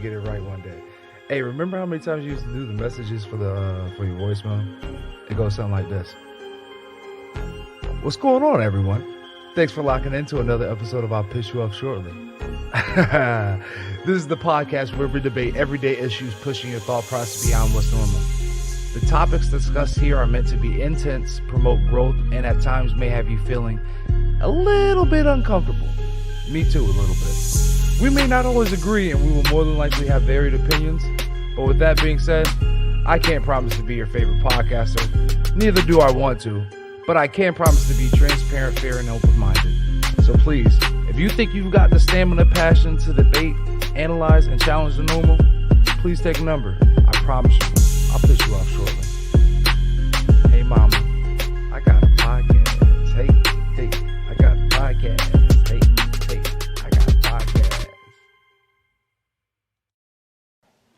get it right one day. Hey, remember how many times you used to do the messages for your voicemail? It goes something like this. What's going on, everyone? Thanks for locking into another episode of I'll Piss You Off Shortly. This is the podcast where we debate everyday issues, pushing your thought process beyond what's normal. The topics discussed here are meant to be intense, promote growth, and at times may have you feeling a little bit uncomfortable. Me too, a little bit. We may not always agree, and we will more than likely have varied opinions. But with that being said, I can't promise to be your favorite podcaster. Neither do I want to. But I can promise to be transparent, fair, and open-minded. So please, if you think you've got the stamina, passion to debate, analyze, and challenge the normal, please take a number. I promise you, I'll piss you off shortly. Hey, mama, I got a podcast. Hey, I got a podcast. Hey, I got a podcast.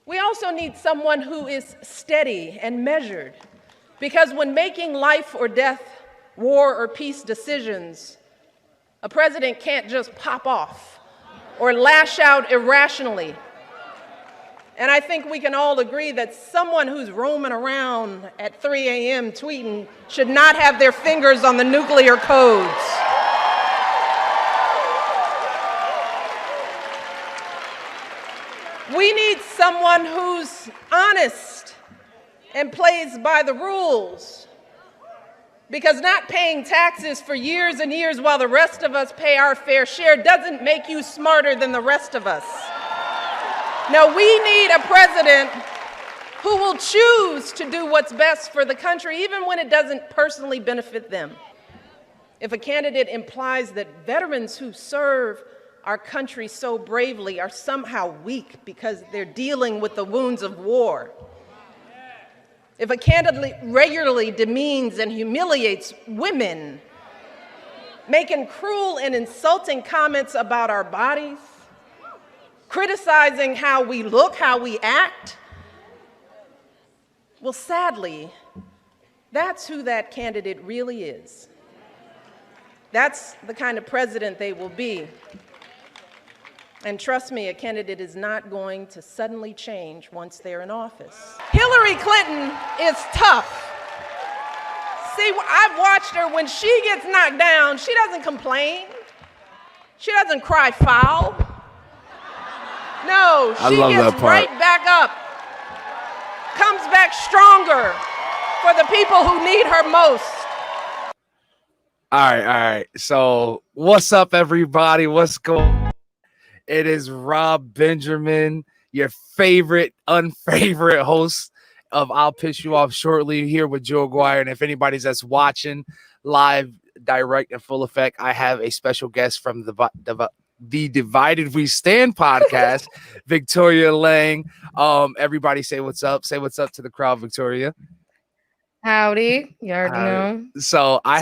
We also need someone who is steady and measured, because when making life or death, war or peace decisions, a president can't just pop off or lash out irrationally. And I think we can all agree that someone who's roaming around at 3 a.m. tweeting should not have their fingers on the nuclear codes. We need someone who's honest and plays by the rules. Because not paying taxes for years and years while the rest of us pay our fair share doesn't make you smarter than the rest of us. No, we need a president who will choose to do what's best for the country, even when it doesn't personally benefit them. If a candidate implies that veterans who serve our country so bravely are somehow weak because they're dealing with the wounds of war, if a candidate regularly demeans and humiliates women, making cruel and insulting comments about our bodies, criticizing how we look, how we act, well, sadly, that's who that candidate really is. That's the kind of president they will be. And trust me, a candidate is not going to suddenly change once they're in office. Hillary Clinton is tough. See, I've watched her. When she gets knocked down, she doesn't complain. She doesn't cry foul. No, she gets right back up, comes back stronger for the people who need her most. All right. So what's up, everybody? What's going on? It is Rob Benjamin, your favorite, unfavorite host of I'll Piss You Off Shortly, here with Joe Aguirre. And if anybody's that's watching live, direct, and full effect, I have a special guest from the Divided We Stand podcast, Victoria Lang. Everybody say what's up. Say what's up to the crowd, Victoria. Howdy, you already know. So I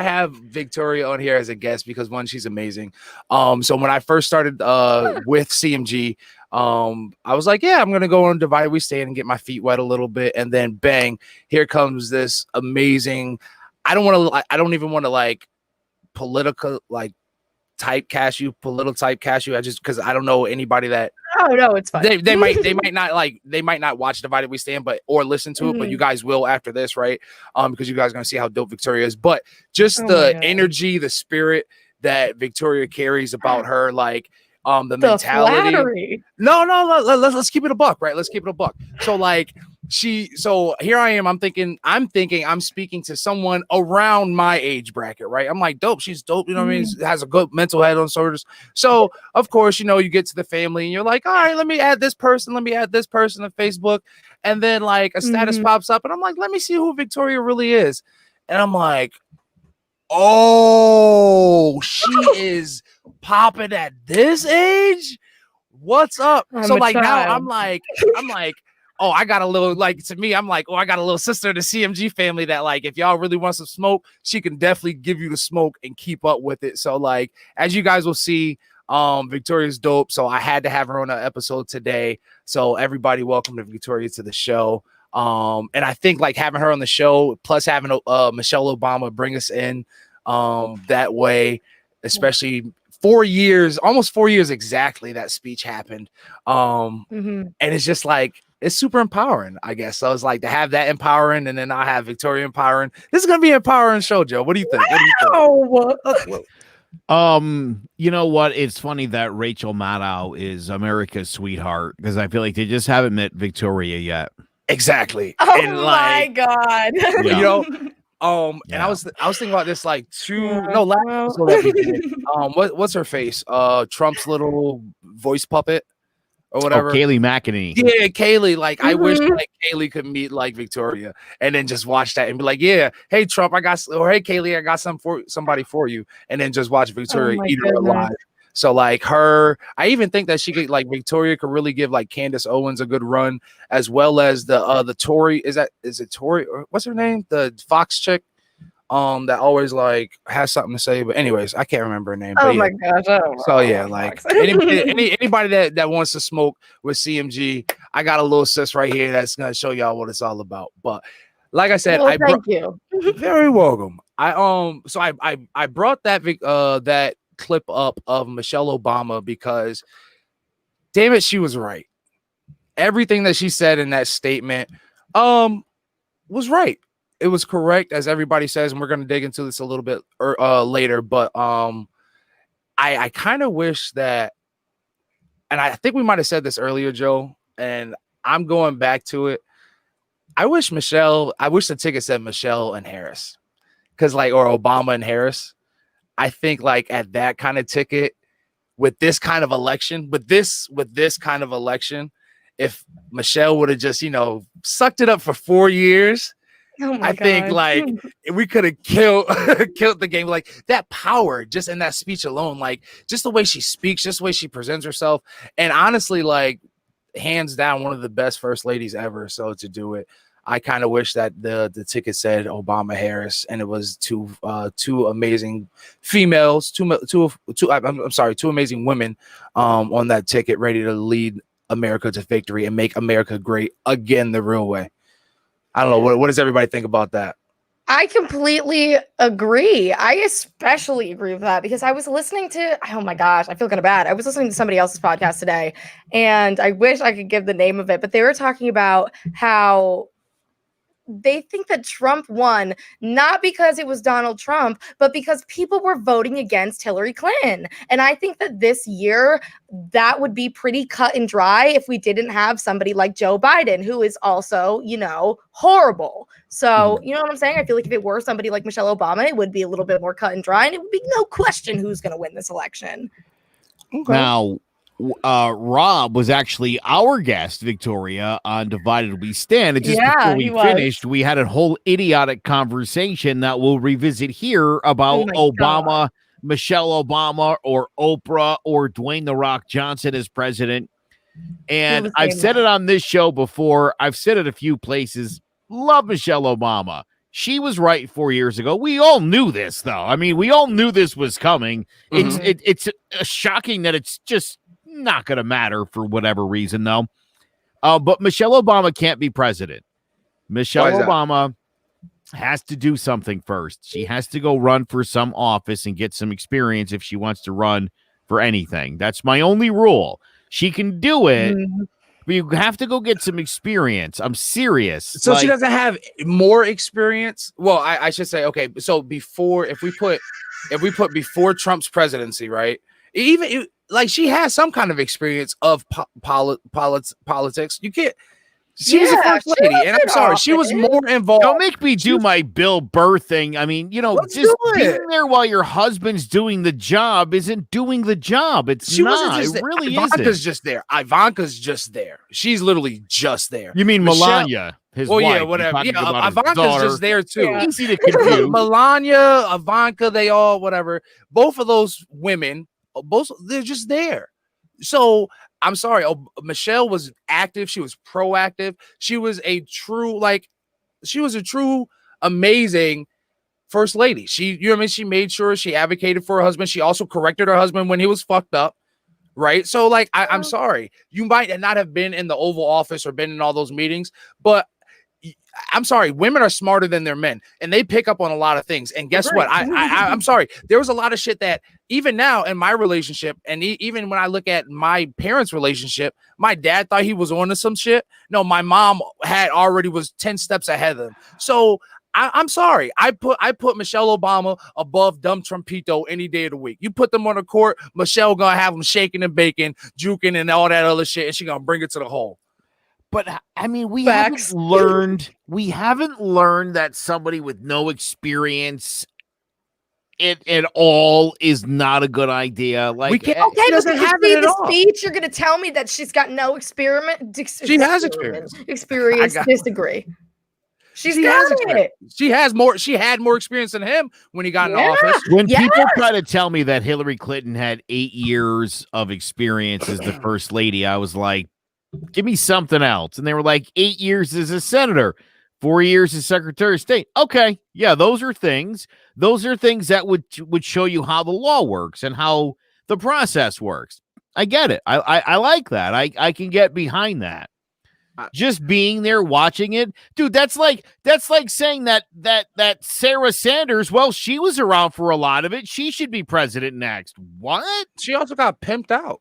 have Victoria on here as a guest because one, she's amazing. So when I first started with CMG, I was like, yeah, I'm gonna go on Divide We Stand and get my feet wet a little bit, and then bang, here comes this amazing. I don't even want to like political like typecast you, I just because I don't know anybody that. Oh no, it's fine. They might not watch Divided We Stand, or listen to it, but you guys will after this, right? Because you guys are gonna see how dope Victoria is. But just the energy, the spirit that Victoria carries about her, like the mentality. Flattery. No, let's keep it a buck, right? Let's keep it a buck. So like so here I am, I'm thinking I'm speaking to someone around my age bracket, right? I'm like, dope, she's dope, you know what I mean? Has a good mental head on shoulders. So of course, you get to the family and you're like, all right, let me add this person on Facebook. And then like a status pops up and I'm like, let me see who Victoria really is. And I'm like, oh, she is popping at this age. What's up? So like now I'm like, oh, I got a little, like, to me, I'm like, oh, I got a little sister in the CMG family that, like, if y'all really want some smoke, she can definitely give you the smoke and keep up with it. So, like, as you guys will see, Victoria's dope. So I had to have her on an episode today. So everybody, welcome to Victoria to the show. And I think, like, having her on the show, plus having Michelle Obama bring us in that way, especially 4 years, almost 4 years exactly, that speech happened. And it's just like, it's super empowering, I guess. So it's like to have that empowering, and then I have Victoria empowering. This is gonna be an empowering show, Joe. What do you think? You know what? It's funny that Rachel Maddow is America's sweetheart, because I feel like they just haven't met Victoria yet. Exactly. Oh and my God. You know, and I was thinking about this like last episode that we did. What's her face? Trump's little voice puppet or whatever. Kayleigh McEnany. Yeah, Kayleigh. Like, I wish like Kayleigh could meet like Victoria and then just watch that and be like, yeah, hey Trump, hey Kayleigh, I got somebody for you, and then just watch Victoria eat her alive. So like her, I even think that she could, like, Victoria could really give like Candace Owens a good run, as well as the Tory. Is it Tory, or what's her name? The Fox chick. That always like has something to say, but anyways, I can't remember her name. Oh my gosh! So yeah, like anybody that wants to smoke with CMG, I got a little sis right here that's gonna show y'all what it's all about. But like I said, thank you. Very welcome. So I brought that that clip up of Michelle Obama because, damn it, she was right. Everything that she said in that statement was right. It was correct, as everybody says, and we're going to dig into this a little bit later. But I kind of wish that, and I think we might have said this earlier, Joe, and I'm going back to it. I wish the ticket said Michelle and Harris, or Obama and Harris. I think like at that kind of ticket, with this kind of election, if Michelle would have just, sucked it up for 4 years, I think like we could have killed the game. Like that power just in that speech alone, like just the way she speaks, just the way she presents herself. And honestly, like hands down, one of the best first ladies ever. So to do it, I kind of wish that the ticket said Obama Harris, and it was two amazing females, two amazing women on that ticket, ready to lead America to victory and make America great again the real way. I don't know. What does everybody think about that? I completely agree. I especially agree with that because I was listening to, oh my gosh, I feel kind of bad. I was listening to somebody else's podcast today, and I wish I could give the name of it, but they were talking about how they think that Trump won, not because it was Donald Trump, but because people were voting against Hillary Clinton. And I think that this year, that would be pretty cut and dry if we didn't have somebody like Joe Biden, who is also, horrible. So, you know what I'm saying? I feel like if it were somebody like Michelle Obama, it would be a little bit more cut and dry, and it would be no question who's going to win this election. Okay. Now, Rob was actually our guest, Victoria, on Divided We Stand. And just before we finished, we had a whole idiotic conversation that we'll revisit here about Obama, Michelle Obama, or Oprah, or Dwayne "The Rock" Johnson as president. And I've said it on this show before. I've said it a few places. Love Michelle Obama. She was right 4 years ago. We all knew this, though. I mean, we all knew this was coming. It's shocking that it's just not going to matter for whatever reason, though. But Michelle Obama can't be president. Michelle Obama has to do something first. She has to go run for some office and get some experience if she wants to run for anything. That's my only rule. She can do it, but you have to go get some experience. I'm serious. So she doesn't have more experience? Well, I should say, okay, so if we put before Trump's presidency, right? Like she has some kind of experience of politics. You can't. She was a first lady, and I'm sorry, she was more involved. Don't make me do my Bill Burr thing. I mean, just being there while your husband's doing the job isn't doing the job. It really isn't. Ivanka's just there. Ivanka's just there. She's literally just there. You mean Melania? His wife. Yeah, whatever. Yeah, Ivanka's just there too. Yeah. Easy to confuse. Melania, Ivanka, they all whatever. Both of those women, they're just there. So I'm sorry. Michelle was active. She was proactive. She was a true, amazing first lady. She made sure she advocated for her husband. She also corrected her husband when he was fucked up. Right. So I'm sorry. You might not have been in the Oval Office or been in all those meetings, but I'm sorry, women are smarter than their men, and they pick up on a lot of things. And guess what? I'm sorry. There was a lot of shit that even now in my relationship, and even when I look at my parents' relationship, my dad thought he was on to some shit. No, my mom was 10 steps ahead of him. So I'm sorry. I put Michelle Obama above dumb Trumpito any day of the week. You put them on the court, Michelle gonna have them shaking and baking, juking, and all that other shit, and she gonna bring it to the hole. But I mean, we haven't learned that somebody with no experience at all is not a good idea. Like, we can't. Okay, doesn't have it at all. Speech, you're gonna tell me that she's got no experience. She has experience. Disagree. She had more experience than him when he got in office. When people try to tell me that Hillary Clinton had 8 years of experience as the first lady, I was like, give me something else. And they were like, 8 years as a senator, 4 years as Secretary of State. Okay. Yeah, those are things. Those are things that would show you how the law works and how the process works. I get it. I like that. I can get behind that. Just being there watching it, dude. That's like saying that Sarah Sanders, well, she was around for a lot of it. She should be president next. What? She also got pimped out.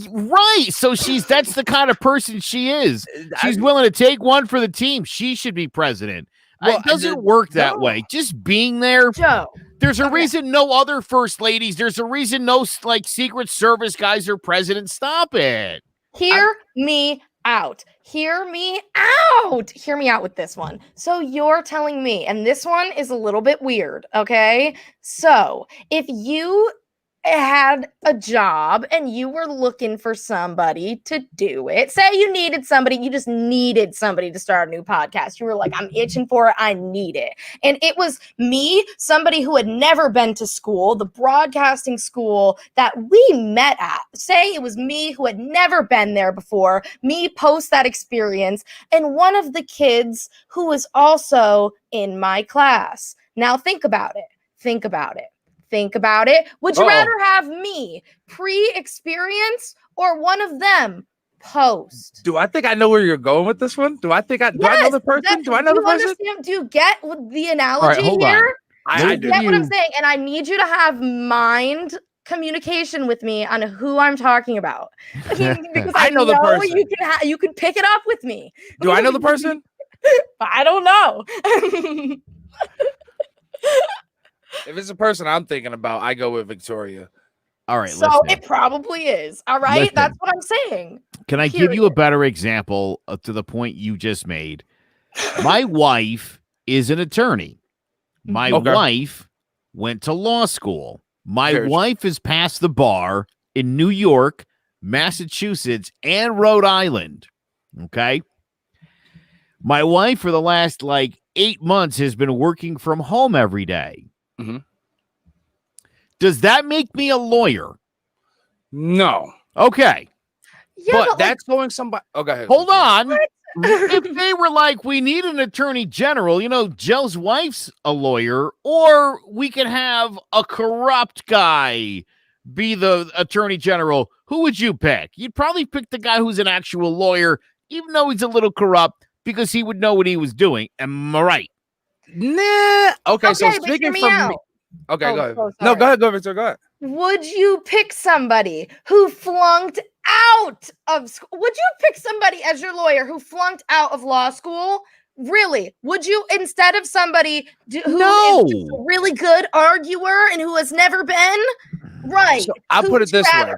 Right. So that's the kind of person she is. She's willing to take one for the team. She should be president. Well, it doesn't work that way. Just being there. Joe. There's a reason no other first ladies. There's a reason no Secret Service guys are president. Stop it. Hear me out. Hear me out with this one. So you're telling me, and this one is a little bit weird, okay? So if you had a job and you were looking for somebody to do it, say you just needed somebody to start a new podcast. You were like, I'm itching for it. I need it. And it was me, somebody who had never been to school, the broadcasting school that we met at. Say it was me who had never been there before, me post that experience, and one of the kids who was also in my class. Now think about it. Would you rather have me pre-experience or one of them post? Do I think I know where you're going with this one? Do I know the person? Do I know the person? Do you get the analogy here? I do. Get what I'm saying? And I need you to have mind communication with me on who I'm talking about. Because I know the person. You can pick it up with me. Do I know the person? I don't know. If it's a person I'm thinking about, I go with Victoria. All right. So it probably is. All right. Listen. That's what I'm saying. Can I give you a better example to the point you just made? My wife is an attorney. My wife went to law school. My wife has passed the bar in New York, Massachusetts, and Rhode Island. Okay. My wife for the last 8 months has been working from home every day. Mm-hmm. Does that make me a lawyer? No. Okay. Yeah, but that's going somebody. Oh, go ahead. Hold on. If they were like, we need an attorney general, Joe's wife's a lawyer, or we can have a corrupt guy be the attorney general, who would you pick? You'd probably pick the guy who's an actual lawyer, even though he's a little corrupt, because he would know what he was doing. Am I right? Nah. Okay, so speaking from me. Okay, go ahead. No, go ahead, Victor. Go ahead. Would you pick somebody who flunked out of school? Would you pick somebody as your lawyer who flunked out of law school? Really? Would you, instead of somebody who is a really good arguer and who has never been? Right. So I'll put it this way.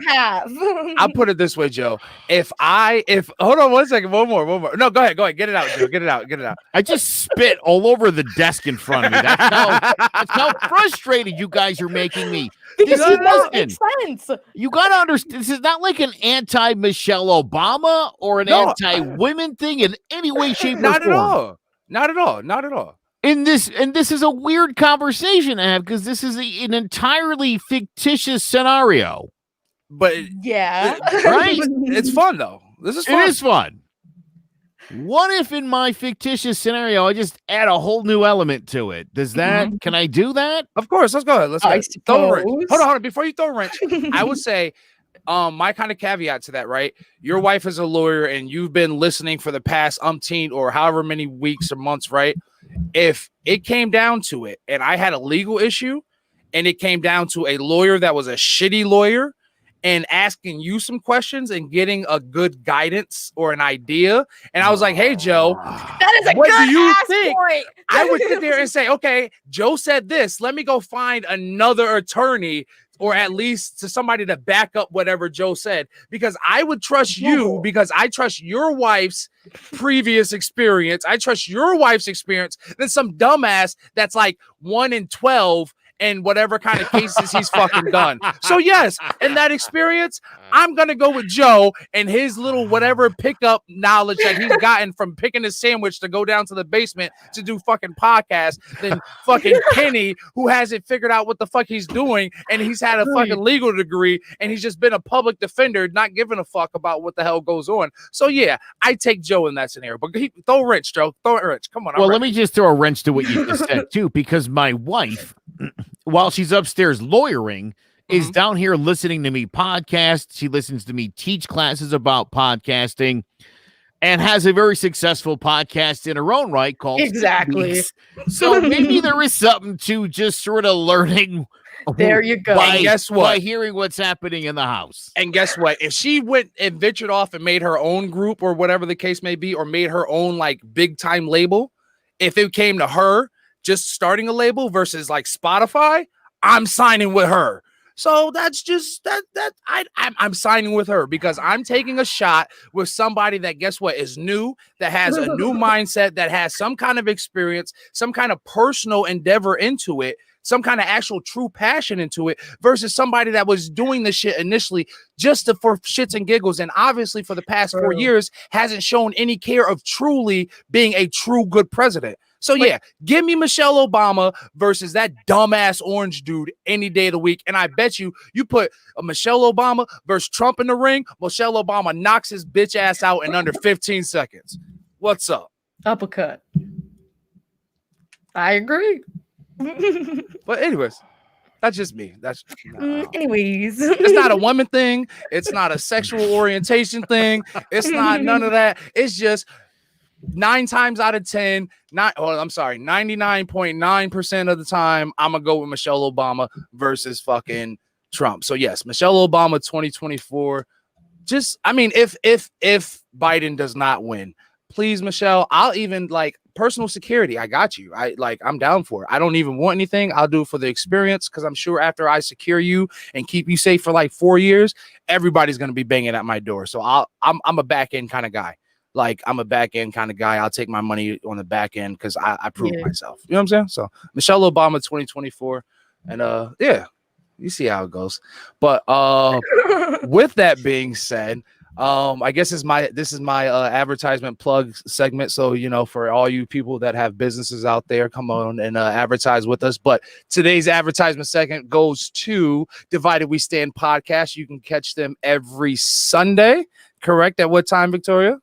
I'll put it this way, Joe. If hold on 1 second, one more. No, go ahead. Get it out, Joe. Get it out. I just spit all over the desk in front of me. That's how frustrated you guys are making me. Because makes sense. You gotta understand, this is not like an anti-Michelle Obama or an anti-women thing in any way, shape, or form. Not at all. And this is a weird conversation to have because this is an entirely fictitious scenario. But right? It's fun though. This is fun. It is fun. What if in my fictitious scenario I just add a whole new element to it? Does that? Mm-hmm. Can I do that? Of course. Let's go ahead. Let's go. Throw a wrench. Hold on. Before you throw a wrench, I would say my kind of caveat to that, right? Your wife is a lawyer and you've been listening for the past umpteen or however many weeks or months, right? If it came down to it and I had a legal issue and it came down to a lawyer that was a shitty lawyer and asking you some questions and getting a good guidance or an idea. And I was like, hey, Joe, that is a what good do you ass think? point. I would sit there and say, okay, Joe said this. Let me go find another attorney or at least to somebody to back up whatever Joe said, because I would trust you because I trust your wife's previous experience. I trust your wife's experience than some dumbass that's like 1 in 12 and whatever kind of cases he's fucking done. So yes, in that experience, I'm going to go with Joe and his little whatever pickup knowledge that he's gotten from picking his sandwich to go down to the basement to do fucking podcasts than fucking Kenny, who hasn't figured out what the fuck he's doing. And he's had a fucking legal degree and he's just been a public defender, not giving a fuck about what the hell goes on. So yeah, I take Joe in that scenario, but throw a wrench, Joe. Throw a wrench. Come on. Well, let me just throw a wrench to what you just said too, because my wife, while she's upstairs lawyering, is down here listening to me podcast. She listens to me teach classes about podcasting and has a very successful podcast in her own right called Exactly. So maybe there is something to just sort of learning. There you go. Guess what? By hearing what's happening in the house. And guess what? If she went and ventured off and made her own group or whatever the case may be, or made her own like big time label, if it came to her just starting a label versus like Spotify, I'm signing with her. So that's just I'm signing with her because I'm taking a shot with somebody that, guess what, is new, that has a new mindset, that has some kind of experience, some kind of personal endeavor into it, some kind of actual true passion into it, versus somebody that was doing the shit initially just for shits and giggles. And obviously for the past 4 years hasn't shown any care of truly being a true good president. So yeah, give me Michelle Obama versus that dumbass orange dude any day of the week. And I bet you put a Michelle Obama versus Trump in the ring, Michelle Obama knocks his bitch ass out in under 15 seconds. What's up? Uppercut. I agree. But anyways, that's just me. That's anyways. It's not a woman thing. It's not a sexual orientation thing. It's not none of that. It's just 9 times out of 10, 99.9% of the time, I'm gonna go with Michelle Obama versus fucking Trump. So yes, Michelle Obama 2024. Just, I mean, if Biden does not win, please, Michelle, I'll even like personal security. I got you. I'm down for it. I don't even want anything. I'll do it for the experience, because I'm sure after I secure you and keep you safe for like 4 years, everybody's gonna be banging at my door. So I'm a back end kind of guy. Like, I'm a back end kind of guy. I'll take my money on the back end because I proved myself. You know what I'm saying? So Michelle Obama 2024. And yeah, you see how it goes. But with that being said, I guess this is my advertisement plug segment. So, you know, for all you people that have businesses out there, come on and advertise with us. But today's advertisement segment goes to Divided We Stand podcast. You can catch them every Sunday. Correct? At what time, Victoria?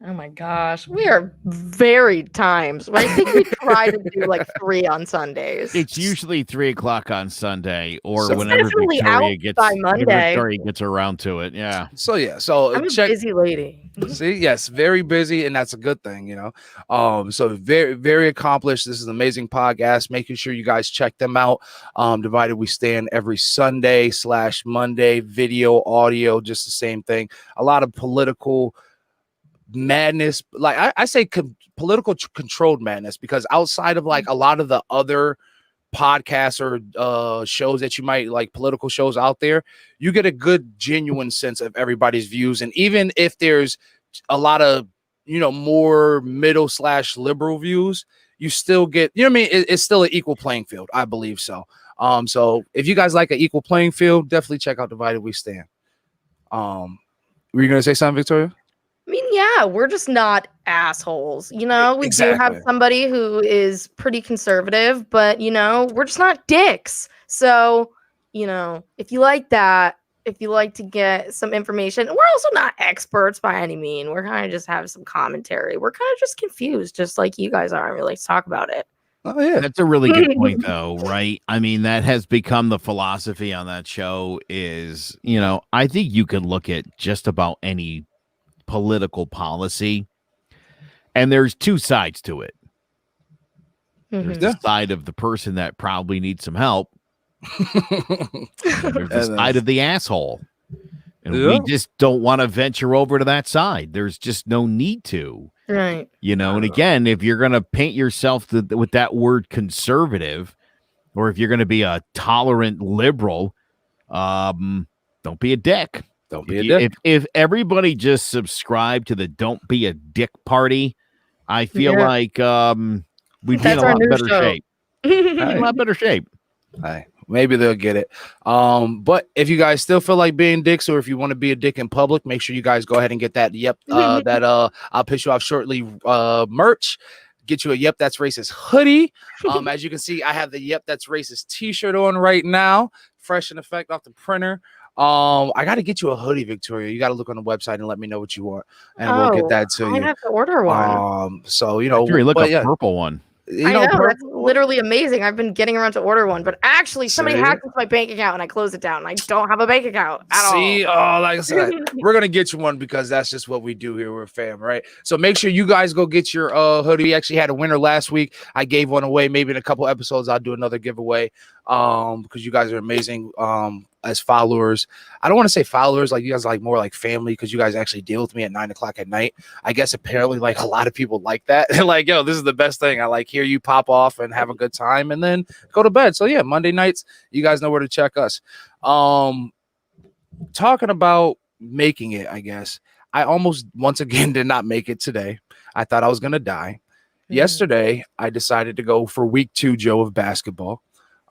Oh my gosh, we are varied times. I think we try to do like 3 on Sundays. It's usually 3 o'clock on Sunday, or so whenever Victoria gets around to it. Yeah. So yeah, so I'm a busy lady. See, yes, very busy, and that's a good thing, you know. So very, very accomplished. This is an amazing podcast. Making sure you guys check them out. Divided We Stand every Sunday/Monday, video, audio, just the same thing. A lot of political madness, like I say political controlled madness, because outside of like a lot of the other podcasts or shows that you might like, political shows out there, you get a good genuine sense of everybody's views. And even if there's a lot of, you know, more middle/liberal views, you still get, you know what I mean, it's still an equal playing field. I believe so. So if you guys like an equal playing field, definitely check out Divided We Stand. Were you gonna say something, Victoria? I mean, yeah, we're just not assholes. You know, we do have somebody who is pretty conservative, but, you know, we're just not dicks. So, you know, if you like that, if you like to get some information, we're also not experts by any means. We're kind of just have some commentary. We're kind of just confused, just like you guys are. And we like to talk about it. Oh yeah, that's a really good point, though, right? I mean, that has become the philosophy on that show. Is I think you can look at just about any political policy, and there's two sides to it. There's the side of the person that probably needs some help, and there's the side of the asshole. And we just don't want to venture over to that side. There's just no need to. Right. And again, if you're going to paint yourself with that word conservative, or if you're going to be a tolerant liberal, don't be a dick. Don't be a dick. If everybody just subscribed to the don't be a dick party, I feel like we'd be in a lot better shape. A lot better shape. Hey, maybe they'll get it. But if you guys still feel like being dicks, or if you want to be a dick in public, make sure you guys go ahead and get that. I'll piss you off shortly. Merch. Get you a Yep That's Racist hoodie. As you can see, I have the Yep That's Racist t-shirt on right now, fresh in effect off the printer. I got to get you a hoodie, Victoria. You got to look on the website and let me know what you want, and we'll get that to you. I have to order one. So look a purple one. I know that's literally amazing. I've been getting around to order one, but actually somebody hacked into my bank account and I closed it down and I don't have a bank account at all. Like I said, we're gonna get you one because that's just what we do here. We're a fam, right? So make sure you guys go get your hoodie. We actually had a winner last week. I gave one away. Maybe in a couple episodes I'll do another giveaway. Because you guys are amazing. As followers, I don't want to say followers, like you guys are like more like family, because you guys actually deal with me at 9:00 at night. I guess apparently like a lot of people like that. And like, yo, this is the best thing. I like hear you pop off and have a good time and then go to bed. So yeah, Monday nights, you guys know where to check us. Talking about making it, I guess I almost once again did not make it today. I thought I was gonna die. Yesterday, I decided to go for week 2, Joe, of basketball.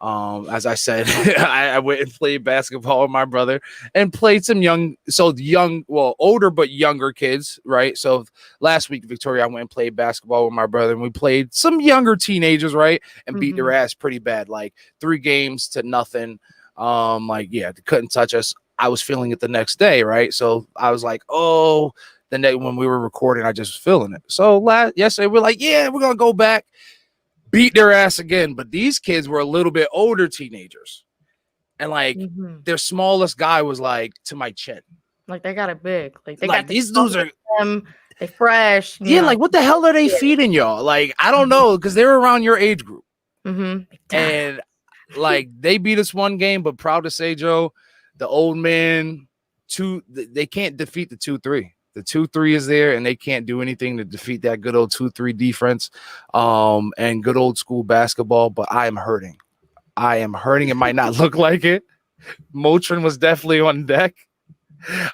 As I said, I went and played basketball with my brother and played some older but younger kids, right? So last week, Victoria, I went and played basketball with my brother, and we played some younger teenagers, right? And beat their ass pretty bad, like 3 games to nothing. They couldn't touch us. I was feeling it the next day, right? So I was like, the night when we were recording, I just was feeling it. So yesterday, we're like, yeah, we're gonna go back. Beat their ass again, but these kids were a little bit older teenagers, and like their smallest guy was like to my chin. Like they got it big. Like these dudes are they fresh. Yeah, like what the hell are they feeding y'all? Like I don't know, because they're around your age group, and like they beat us one game. But proud to say, Joe, the old man they can't defeat the 2-3. The 2-3 is there, and they can't do anything to defeat that good old 2-3 defense, and good old school basketball. But I am hurting. It might not look like it. Motrin was definitely on deck.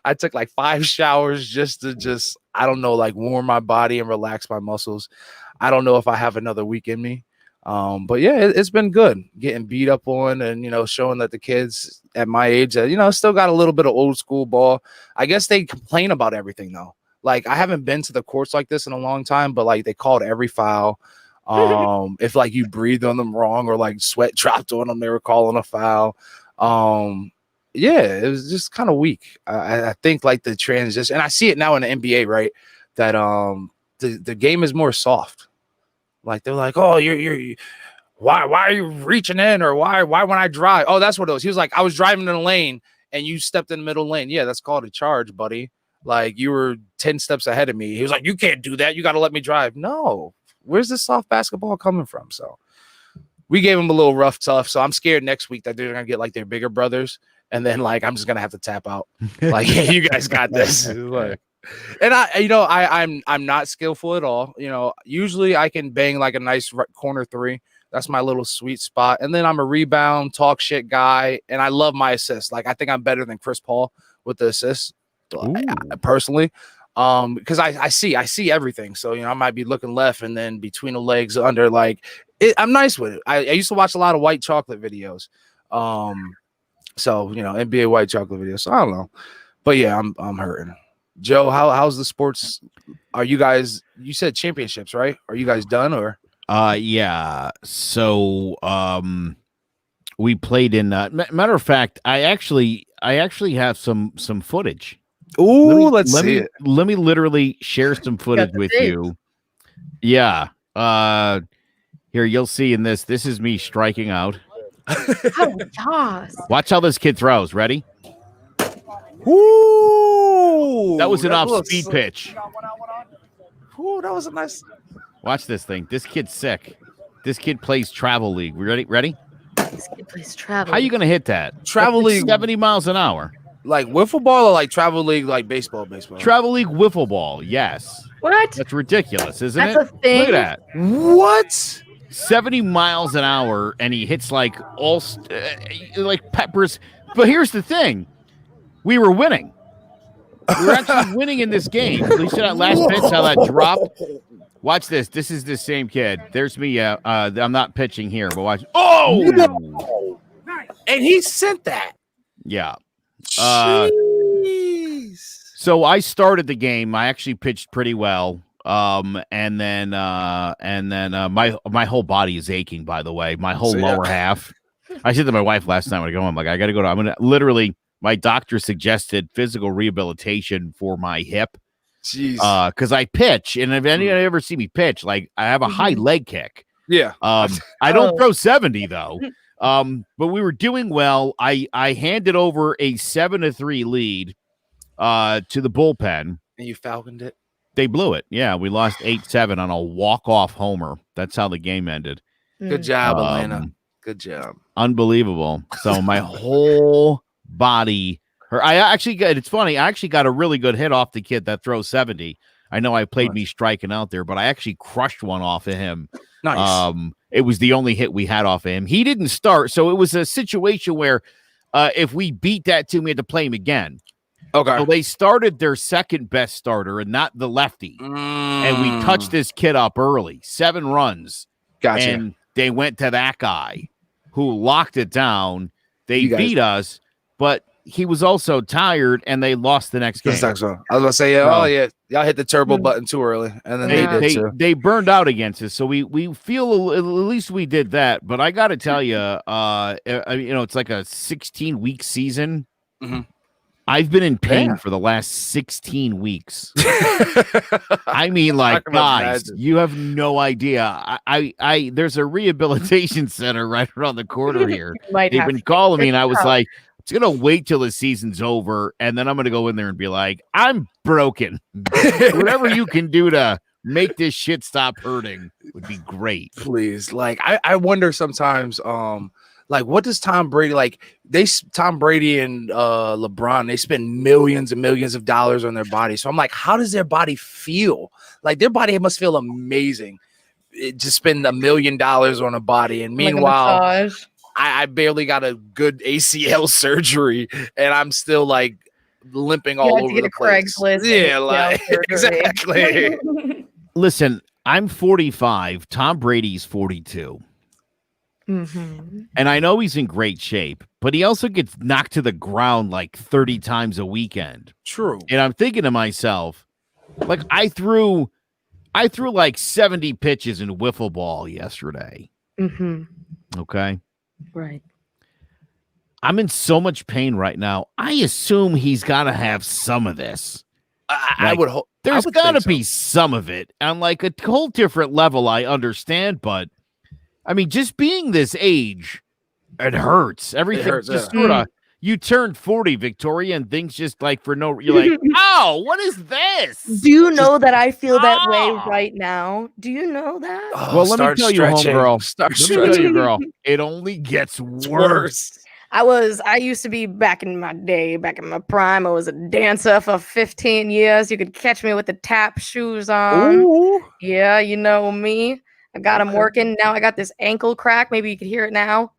I took like 5 showers just to I don't know, like warm my body and relax my muscles. I don't know if I have another week in me. But yeah, it's been good getting beat up on and, showing that the kids at my age that, still got a little bit of old school ball. I guess they complain about everything though. Like I haven't been to the courts like this in a long time, but like they called every foul. If like you breathed on them wrong or like sweat dropped on them, they were calling a foul. Yeah, it was just kind of weak. I think like the transition, and I see it now in the NBA, right? That the game is more soft. Like they're like, oh, you're why are you reaching in, or why when I drive? Oh, that's what it was. He was like, I was driving in the lane and you stepped in the middle lane. Yeah, that's called a charge, buddy. Like you were 10 steps ahead of me. He was like, you can't do that. You got to let me drive. No, where's this soft basketball coming from? So we gave him a little rough tough. So I'm scared next week that they're gonna get like their bigger brothers, and then like I'm just gonna have to tap out. Like, hey, you guys got this. Like, and I'm not skillful at all. Usually I can bang like a nice corner 3. That's my little sweet spot. And then I'm a rebound, talk shit guy, and I love my assists. Like I think I'm better than Chris Paul with the assists, personally. Because I see everything. So I might be looking left and then between the legs under. Like I'm nice with it. I used to watch a lot of white chocolate videos. So NBA white chocolate videos. So I don't know, but yeah, I'm hurting. Joe, how's the sports? Are you guys? You said championships, right? Are you guys done or? Yeah. So we played in. Matter of fact, I actually have some footage. Ooh, let's see it. Let me literally share some footage with you. Yeah. Here, you'll see in this. This is me striking out. Oh, yes. Watch how this kid throws. Ready? Ooh, That was an off-speed pitch. Ooh, that was a nice. Watch this thing. This kid's sick. This kid plays travel league. We ready? This kid plays travel. How are you going to hit that? Travel league, 70 miles an hour. Like wiffle ball or like travel league, like baseball. Travel league wiffle ball. Yes. What? That's ridiculous, isn't That's it? a thing? Look at that. What? 70 miles an hour, and he hits like like peppers. But here's the thing: we were winning. We were actually winning in this game. At least that last pitch, how that dropped. Watch this. This is the same kid. There's me. I'm not pitching here, but watch. Oh! No. And he sent that. Yeah. Jeez. So I started the game. I actually pitched pretty well. And then my whole body is aching, by the way. My whole lower half. I said to my wife last night when I go home, like, I gotta go to, I'm gonna literally, my doctor suggested physical rehabilitation for my hip. Jeez. Because I pitch, and if anyone ever see me pitch, like I have a high leg kick. Yeah. I don't throw 70 though. But we were doing well. I handed over a 7-3 lead to the bullpen. And you falconed it. They blew it. Yeah, we lost 8-7 on a walk-off homer. That's how the game ended. Good job, Atlanta. Good job. Unbelievable. So my whole body hurt. It's funny. I actually got a really good hit off the kid that throws 70. I know I played me striking out there, but I actually crushed one off of him. Nice. It was the only hit we had off of him. He didn't start, so it was a situation where if we beat that team, we had to play him again. Okay. So they started their second best starter and not the lefty. And we touched this kid up early, 7 runs. Gotcha. And they went to that guy who locked it down. They beat us, but he was also tired and they lost the next game. I was gonna say, y'all hit the turbo button too early, and then they did too. They burned out against us, so we feel at least we did that. But I got to tell you, it's like a 16-week season. Mm-hmm. I've been in pain for the last 16 weeks. I mean, like, guys, you have no idea. I there's a rehabilitation center right around the corner here. They've been calling me, and I was like, it's gonna wait till the season's over, and then I'm gonna go in there and be like, I'm broken. Whatever you can do to make this shit stop hurting would be great. Please. Like, I wonder sometimes, like, what does Tom Brady like? Tom Brady and LeBron, they spend millions and millions of dollars on their body. So I'm like, how does their body feel? Like, their body must feel amazing to spend $1 million on a body. And meanwhile, I barely got a good ACL surgery, and I'm still like limping all over the place. Yeah, like exactly. Listen, I'm 45. Tom Brady's 42. Mm-hmm. And I know he's in great shape, but he also gets knocked to the ground like 30 times a weekend. True. And I'm thinking to myself, like, I threw like 70 pitches in wiffle ball yesterday. Mm-hmm. Okay. Right. I'm in so much pain right now. I assume he's got to have some of this. I would hope there's got to be some of it. On like a whole different level, I understand, but I mean, just being this age, it hurts. Everything just sort of. You turned 40, Victoria, and things just like you're like, oh, what is this? Do you know that I feel that way right now? Do you know that? Well, let me tell you, homegirl. Let me tell you, girl. It only gets worse. I used to be back in my day, back in my prime. I was a dancer for 15 years. You could catch me with the tap shoes on. Ooh. Yeah, you know me. I got them working. Now I got this ankle crack. Maybe you could hear it now.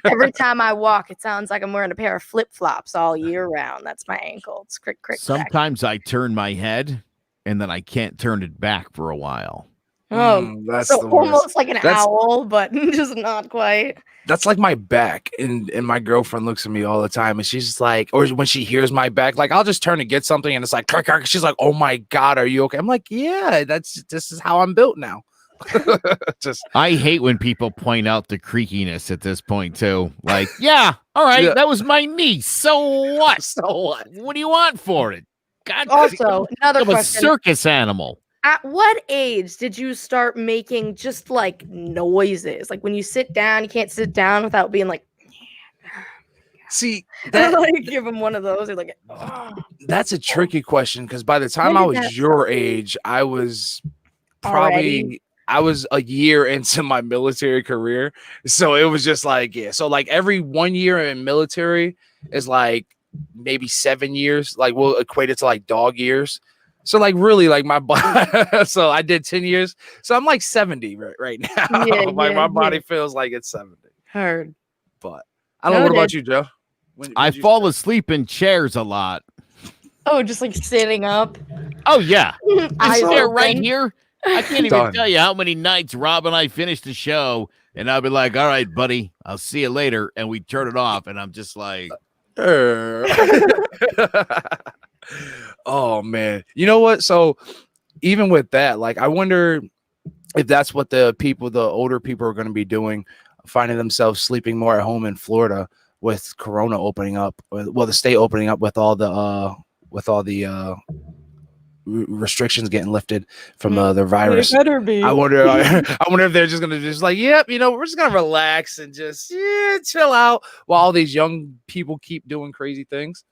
Every time I walk, it sounds like I'm wearing a pair of flip-flops all year round. That's my ankle. It's crick. Sometimes I turn my head and then I can't turn it back for a while. Oh, that's so almost like an owl, but just not quite. That's like my back, and my girlfriend looks at me all the time, and she's just like, or when she hears my back, like I'll just turn to get something, and it's like, she's like, "Oh my god, are you okay?" I'm like, "Yeah, this is how I'm built now." I hate when people point out the creakiness at this point too. Like, yeah, all right, that was my knee. So what? So what? What do you want for it? God, Also, another I'm question. a circus animal. At what age did you start making just like noises? Like when you sit down, you can't sit down without being like, see that like give them one of those. Or like, oh. That's a tricky question because by the time I was your age, I was probably I was a year into my military career. So it was just like, yeah. So like every 1 year in military is like maybe 7 years. Like we'll equate it to like dog years. So like really like my body. So I did 10 years. So I'm like 70 right now. Yeah, like my body feels like it's 70. Heard. But I don't know. What about you, Joe? I fall asleep in chairs a lot. Oh, just like sitting up. Oh yeah. I sit right open. here. I can't even tell you how many nights Rob and I finished the show, and I'll be like, all right, buddy, I'll see you later. And we turn it off, and I'm just like, oh man. You know what? So even with that, like I wonder if that's what the older people are going to be doing, finding themselves sleeping more at home in Florida with Corona opening up, well, the state opening up with all the restrictions getting lifted from the virus. It better be. I wonder if they're just gonna like, yep, we're just gonna relax and just chill out while all these young people keep doing crazy things.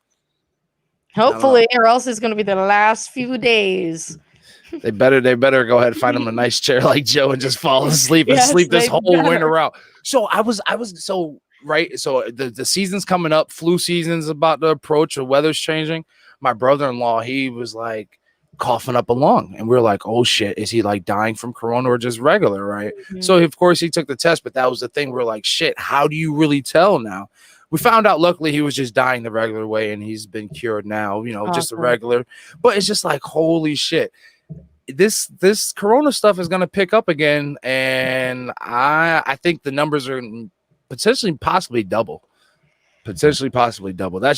Hopefully, or else it's gonna be the last few days. They better go ahead and find them a nice chair like Joe and just fall asleep and sleep this whole winter out. So I was so right. So the season's coming up, flu season's about to approach, the weather's changing. My brother-in-law, he was like coughing up a lung, and we were like, oh shit, is he like dying from corona or just regular, right? So of course he took the test, but that was the thing. We're like, shit, how do you really tell now? We found out luckily he was just dying the regular way, and he's been cured now, just a regular. But it's just like, holy shit, this corona stuff is gonna pick up again, and I think the numbers are potentially possibly double. That's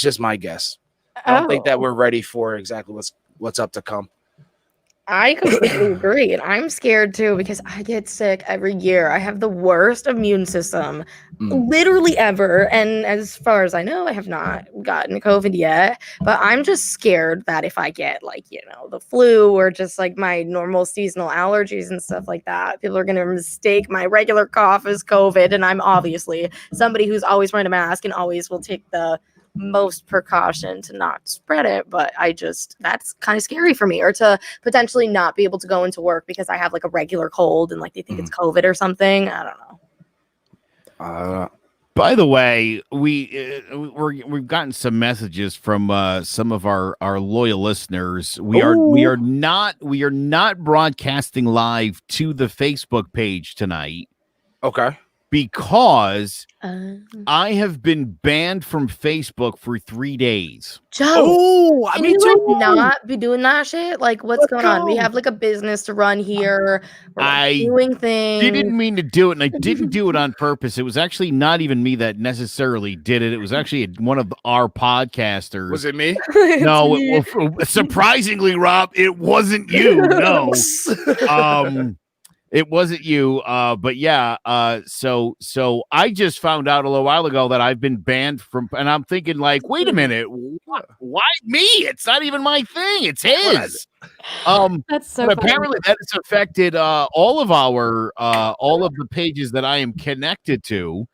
just my guess. I don't think that we're ready for exactly what's up to come. I completely agree. And I'm scared too because I get sick every year. I have the worst immune system literally ever. And as far as I know, I have not gotten COVID yet. But I'm just scared that if I get like, the flu or just like my normal seasonal allergies and stuff like that, people are going to mistake my regular cough as COVID. And I'm obviously somebody who's always wearing a mask and always will take the most precaution to not spread it, but that's kind of scary for me, or to potentially not be able to go into work because I have like a regular cold and like they think it's COVID or something. I don't know. By the way, we've gotten some messages from some of our loyal listeners. We are not broadcasting live to the Facebook page tonight. Okay. Because I have been banned from Facebook for 3 days. Joe, can you like not be doing that shit? Like, what's going on? We have like a business to run here. We're doing things. Didn't mean to do it, and I didn't do it on purpose. It was actually not even me that necessarily did it. It was actually one of our podcasters. Was it me? No, surprisingly, Rob, it wasn't you. No. It wasn't you, but yeah. So I just found out a little while ago that I've been banned from, and I'm thinking like, wait a minute, why me? It's not even my thing. It's his. That's so. But apparently that has affected all of the pages that I am connected to.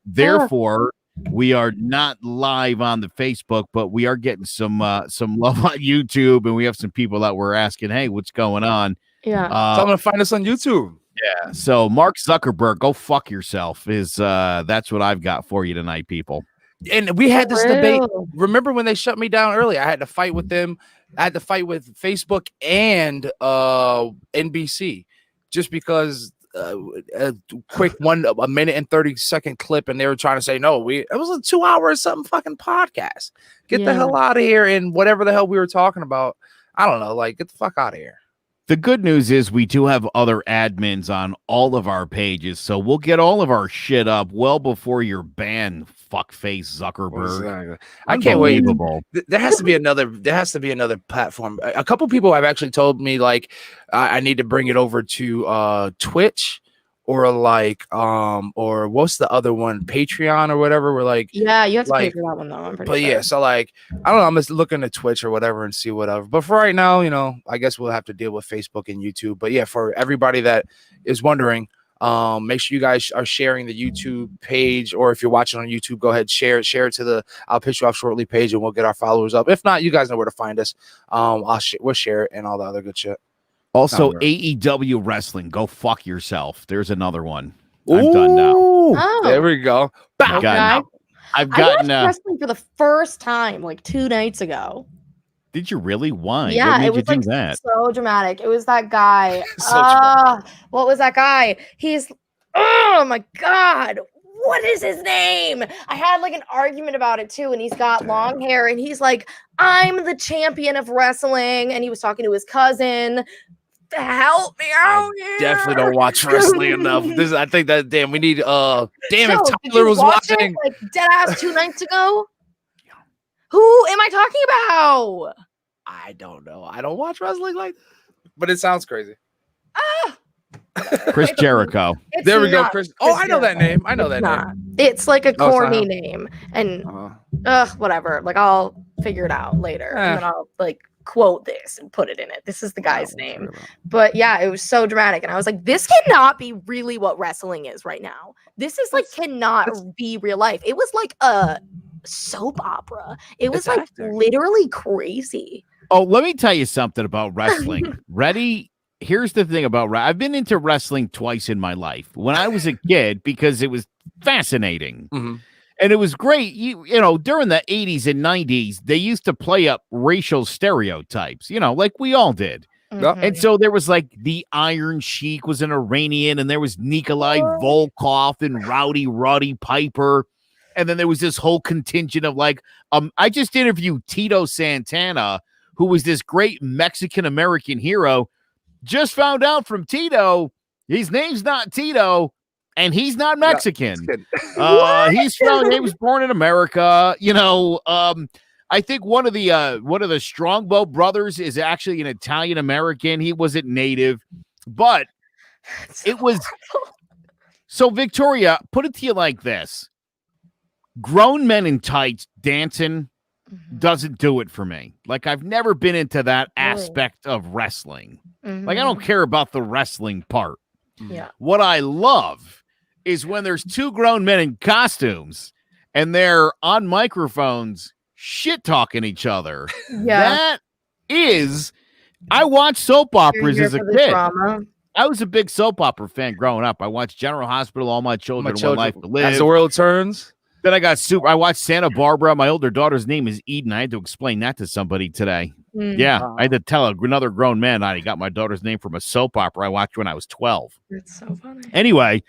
Therefore, we are not live on the Facebook, but we are getting some love on YouTube, and we have some people that were asking, "Hey, what's going on?" Yeah. So I'm gonna find us on YouTube. Yeah. So Mark Zuckerberg, go fuck yourself is that's what I've got for you tonight, people. And we had this debate. Remember when they shut me down early? I had to fight with them. I had to fight with Facebook and NBC just because a quick a minute and 30-second clip, and they were trying to say no. It was a 2 hour something fucking podcast. Get the hell out of here, and whatever the hell we were talking about. I don't know. Like, get the fuck out of here. The good news is we do have other admins on all of our pages, so we'll get all of our shit up well before you're banned, fuckface Zuckerberg. Exactly. I can't wait. There has to be another platform. A couple people have actually told me like I need to bring it over to Twitch or like or what's the other one, Patreon or whatever. We're like, yeah, you have to pay like, for that one though. I'm pretty but sure. yeah, so like I don't know, I'm just looking at Twitch or whatever and see whatever. But for right now, you know, I guess we'll have to deal with Facebook and YouTube. But yeah, for everybody that is wondering, make sure you guys are sharing the YouTube page, or if you're watching on YouTube, go ahead, share it to the I'll Piss You Off Shortly page, and we'll get our followers up. If not, you guys know where to find us. We'll share it and all the other good shit. Also, AEW wrestling, go fuck yourself. There's another one. I'm done now. Oh, There we go. I've gotten I watched wrestling for the first time like 2 nights ago. Did you really? Why? Yeah, what made it was you do like that? so dramatic. It was that guy. So what was that guy? He's oh my god. What is his name? I had like an argument about it too, and he's got long hair, and he's like, I'm the champion of wrestling, and he was talking to his cousin. Help me out here. Definitely don't watch wrestling enough. I think that we need if did Tyler you was watch watching it, like dead ass 2 nights ago. Who am I talking about? I don't know. I don't watch wrestling like that, but it sounds crazy. Chris Jericho. There we go, Chris. Oh, I know that name. I know that name. name. It's like a No, it's corny not. name, and whatever. Like I'll figure it out later, and then I'll like quote this and put it in it. This is the guy's name. But yeah, it was so dramatic, and I was like, this cannot be really what wrestling is right now. This is like cannot be real life. It was like a soap opera. It was like literally crazy. Oh, let me tell you something about wrestling. Ready? Here's the thing about I've been into wrestling twice in my life. When I was a kid, because it was fascinating. Mm-hmm. And it was great. You know, during the 80s and 90s, they used to play up racial stereotypes, you know, like we all did. Mm-hmm. And so there was like the Iron Sheik was an Iranian, and there was Nikolai Volkov and Rowdy Roddy Piper. And then there was this whole contingent of like, I just interviewed Tito Santana, who was this great Mexican-American hero. Just found out from Tito, his name's not Tito, and he's not Mexican. He was born in America. You know, I think one of the Strongbow brothers is actually an Italian American. He wasn't native, but it was. So Victoria, put it to you like this: grown men in tights dancing doesn't do it for me. Like I've never been into that aspect of wrestling. Like I don't care about the wrestling part. Yeah. What I love is when there's 2 grown men in costumes and they're on microphones shit talking each other. Yeah. That is, I watched soap operas as a kid. I was a big soap opera fan growing up. I watched General Hospital, All My Children, One Life to Live. As the World Turns. Then I watched Santa Barbara. My older daughter's name is Eden. I had to explain that to somebody today. Yeah, I had to tell another grown man I got my daughter's name from a soap opera I watched when I was 12. It's so funny. Anyway,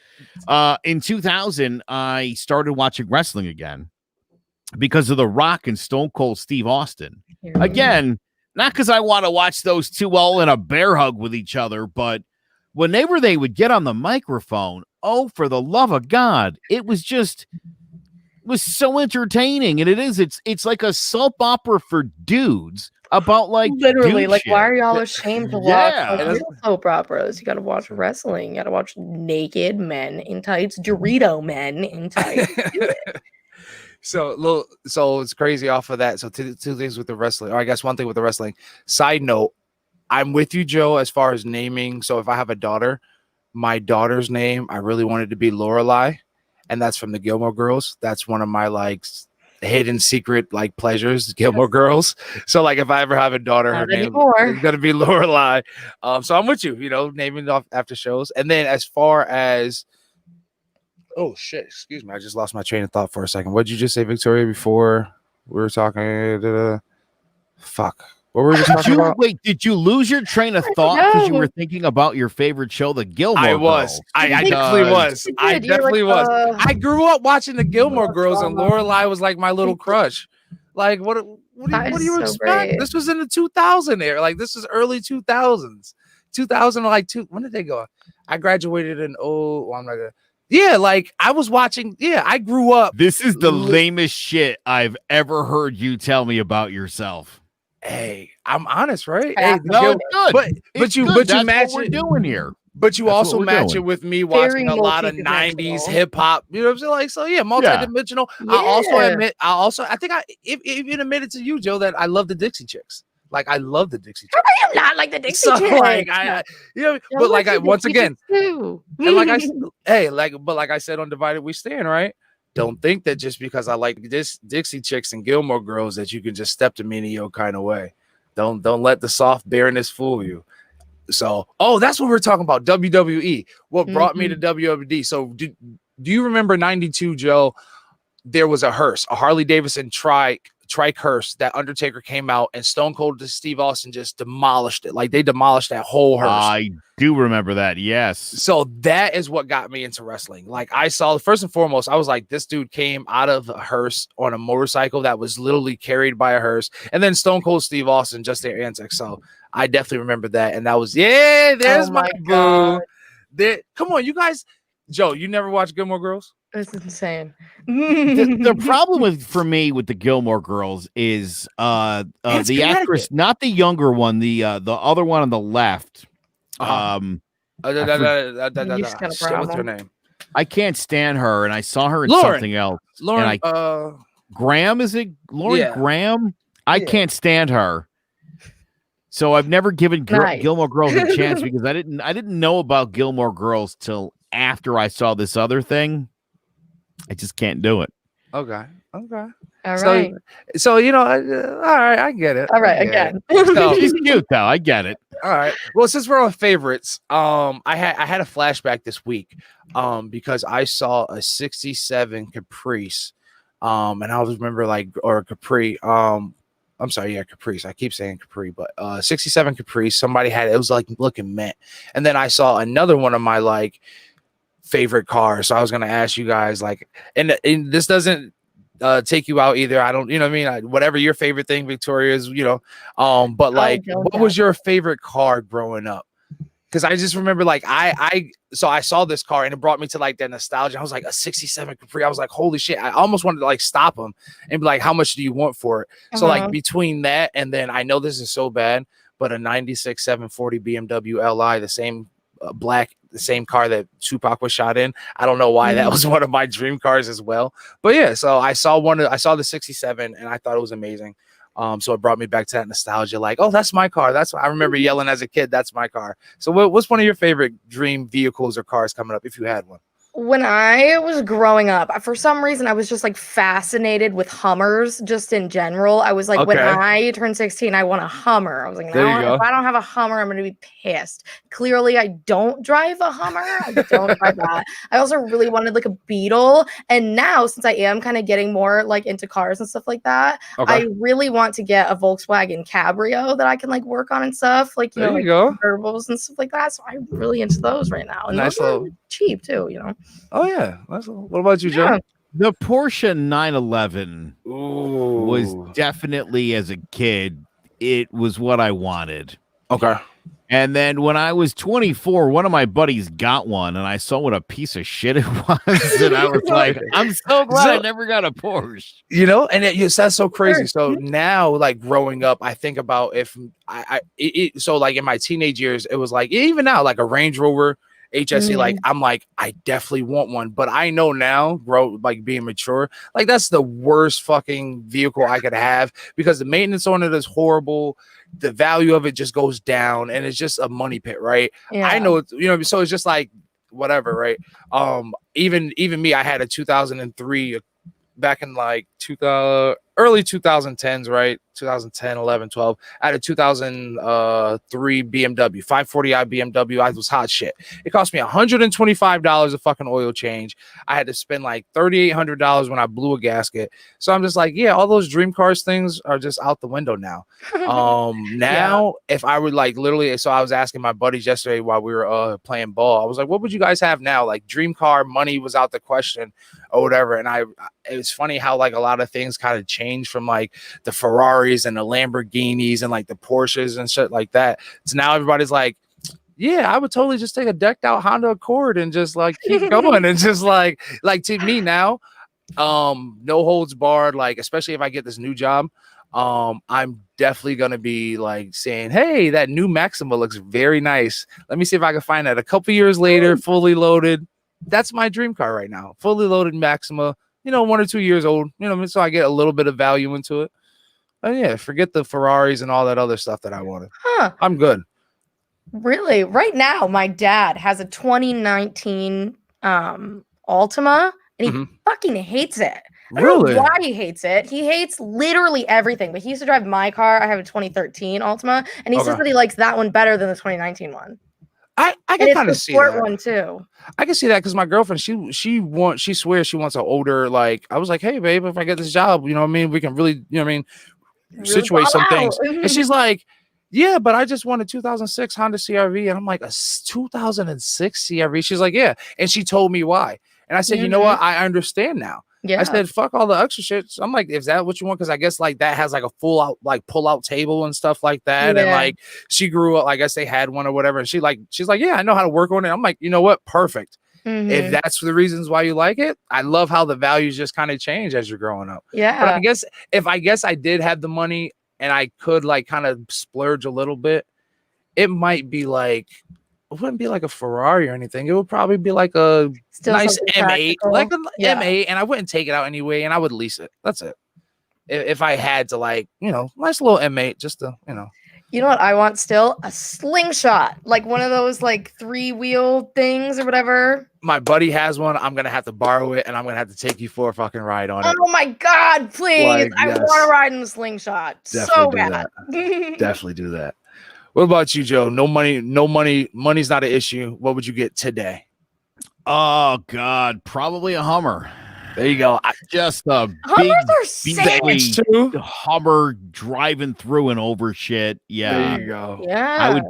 in 2000, I started watching wrestling again because of The Rock and Stone Cold Steve Austin. Again, not because I want to watch those two all in a bear hug with each other, but whenever they would get on the microphone, oh, for the love of God, it was so entertaining. And it's like a soap opera for dudes about like literally like shit. Why are y'all ashamed to watch like, real soap operas? You gotta watch wrestling, you gotta watch naked men in tights, Dorito men in tights. So it's crazy off of that. So two things with the wrestling, or I guess one thing with the wrestling. Side note, I'm with you, Joe, as far as naming. So if I have a daughter, my daughter's name, I really wanted to be Lorelai, and that's from the Gilmore Girls. That's one of my like hidden secret like pleasures, Gilmore Girls. So like if I ever have a daughter, her name is gonna be Lorelai. So I'm with you, naming it off after shows. And then as far as oh shit, excuse me, I just lost my train of thought for a second. What did you just say, Victoria, before we were talking? Fuck. What were we just talking about? Wait, did you lose your train of thought because you were thinking about your favorite show, The Gilmore Girls? I definitely was. I definitely was. I grew up watching The Gilmore Girls, and Lorelai was like my little crush. Like, what do you expect? Great. This was in the 2000 era. Like, this is early 2000s. 2000, like, when did they go? I graduated in, I'm not gonna. Yeah, like, I was watching. Yeah, I grew up. This is the lamest shit I've ever heard you tell me about yourself. Hey, I'm honest, right? Hey, no, it's good. But you match what we're doing here. But you That's also what we're match doing. it with me watching a lot of 90s hip hop. You know what I'm saying? Like, so yeah, multidimensional. Yeah. I also admit, I think I even admitted to you, Joe, that I love the Dixie Chicks. Like, I love the Dixie Chicks. I am not like the Dixie Chicks. Like, you know, but like, once again, and like like I said on Divided We Stand, right? Don't think that just because I like this Dixie Chicks and Gilmore Girls that you can just step to me in your kind of way. Don't let the soft bareness fool you. So, that's what we're talking about. WWE. What brought me to WWD. So, do you remember 92, Joe? There was a hearse, a Harley Davidson trike hearse that Undertaker came out and Stone Cold to Steve Austin just demolished it. Like, they demolished that whole hearse. I do remember that. Yes. So that is what got me into wrestling. Like, I saw, first and foremost, I was like, this dude came out of a hearse on a motorcycle that was literally carried by a hearse. And then Stone Cold Steve Austin, just their antics. So I definitely remember that. And that was, there's my boo. Come on, you guys. Joe, you never watched Gilmore Girls? That's insane. The problem for me with the Gilmore Girls is the actress, not the younger one, the other one on the left. What's her name? I can't stand her, and I saw her in something else. Lauren, Graham, is it Lauren Graham? I can't stand her. So I've never given Gilmore Girls a chance because I didn't know about Gilmore Girls till after I saw this other thing. I just can't do it. Okay. All right. So all right, I get it. All right, again. She's cute though. I get it. All right. Well, since we're on favorites, I had a flashback this week, because I saw a '67 Caprice, and I always remember Capri. I'm sorry, Caprice. I keep saying Capri, but '67 Caprice. Somebody had it. It was like looking mint, and then I saw another one of my favorite cars. So I was gonna ask you guys and this doesn't take you out either. I don't, you know what I mean? Whatever your favorite thing, Victoria, is, but what was your favorite car growing up? Because I just remember I saw this car and it brought me to that nostalgia. I was like, a '67 Capri. I was like, holy shit. I almost wanted to stop him and be like, how much do you want for it? So between that and then, I know this is so bad, but a 96 740 BMW Li, the same black, the same car that Tupac was shot in. I don't know why that was one of my dream cars as well. But yeah, so I saw the '67 and I thought it was amazing. So it brought me back to that nostalgia. That's my car. I remember yelling as a kid, that's my car. So what's one of your favorite dream vehicles or cars coming up, if you had one? When I was growing up, for some reason, I was just fascinated with Hummers just in general. I was like, when I turned 16, I want a Hummer. I was like, if I don't have a Hummer, I'm going to be pissed. Clearly, I don't drive a Hummer. I don't drive that. I also really wanted a Beetle. And now, since I am kind of getting more into cars and stuff like that, I really want to get a Volkswagen Cabrio that I can work on and stuff. Convertibles and stuff like that. So I'm really into those right now. And nice those are cheap too, Oh yeah. What about you, Joe? Yeah. The Porsche 911 was definitely, as a kid, it was what I wanted. Okay. And then when I was 24, one of my buddies got one, and I saw what a piece of shit it was. And I was like, I'm so glad I never got a Porsche. And that's so crazy. So now, growing up, I think about if in my teenage years, it was even now, a Range Rover HSE, I'm I definitely want one, but I know now, being mature, that's the worst fucking vehicle I could have because the maintenance on it is horrible. The value of it just goes down and it's just a money pit, right? Yeah. I know it's, so it's just whatever, right? Even me, I had a 2003 back in early 2010s, right? 2010, 11, 12. I had a 2003 BMW, 540i BMW. I was hot shit. It cost me $125 a fucking oil change. I had to spend $3,800 when I blew a gasket. So I'm just all those dream cars things are just out the window now. Now, if I would literally, so I was asking my buddies yesterday while we were playing ball, I was what would you guys have now? Dream car, money was out the question or whatever. And it was funny how a lot of things kind of changed from the Ferraris and the Lamborghinis and the Porsches and shit like that. So now everybody's yeah, I would totally just take a decked out Honda Accord and just keep going. And just to me now, no holds barred, especially if I get this new job, I'm definitely going to be like saying, hey, that new Maxima looks very nice. Let me see if I can find that. A couple years later, fully loaded. That's my dream car right now. Fully loaded Maxima, 1 or 2 years old, so I get a little bit of value into it. Oh yeah, forget the Ferraris and all that other stuff that I wanted. I'm good. Really? Right now, my dad has a 2019 Altima, and he fucking hates it. I don't know why he hates it. He hates literally everything. But he used to drive my car. I have a 2013 Altima, and he says that he likes that one better than the 2019 one. I can kind of see that one too. I can see that because my girlfriend, she swears she wants an older, like, I was like, hey babe, if I get this job, we can really, situate some things. And she's like, yeah, but I just want a 2006 Honda CRV. And I'm like, a 2006 CRV? She's like, yeah. And she told me why. And I said, you know what? I understand now. Yeah. I said, fuck all the extra shit. So I'm like, is that what you want? Because I guess like that has like a full out, like pull out table and stuff like that. Yeah. And like she grew up, I guess they had one or whatever. And she's like, yeah, I know how to work on it. I'm like, you know what? Perfect. If that's the reasons why you like it, I love how the values just kind of change as you're growing up. Yeah. But I guess I did have the money and I could like kind of splurge a little bit, it might be like, it wouldn't be like a Ferrari or anything. It would probably be like a nice M8, like an M8, and I wouldn't take it out anyway, and I would lease it. That's it. If I had to, like, nice little M8, just to, You know what I want still? A slingshot, like one of those like 3-wheel things or whatever. My buddy has one. I'm gonna have to borrow it, and I'm gonna have to take you for a fucking ride on it. Oh my god, please! Like, I want to ride in the slingshot so bad. Definitely do that. What about you, Joe? No money. Money's not an issue. What would you get today? Oh God, probably a Hummer. There you go. Just a big Hummer driving through and over shit. Yeah. There you go. Yeah.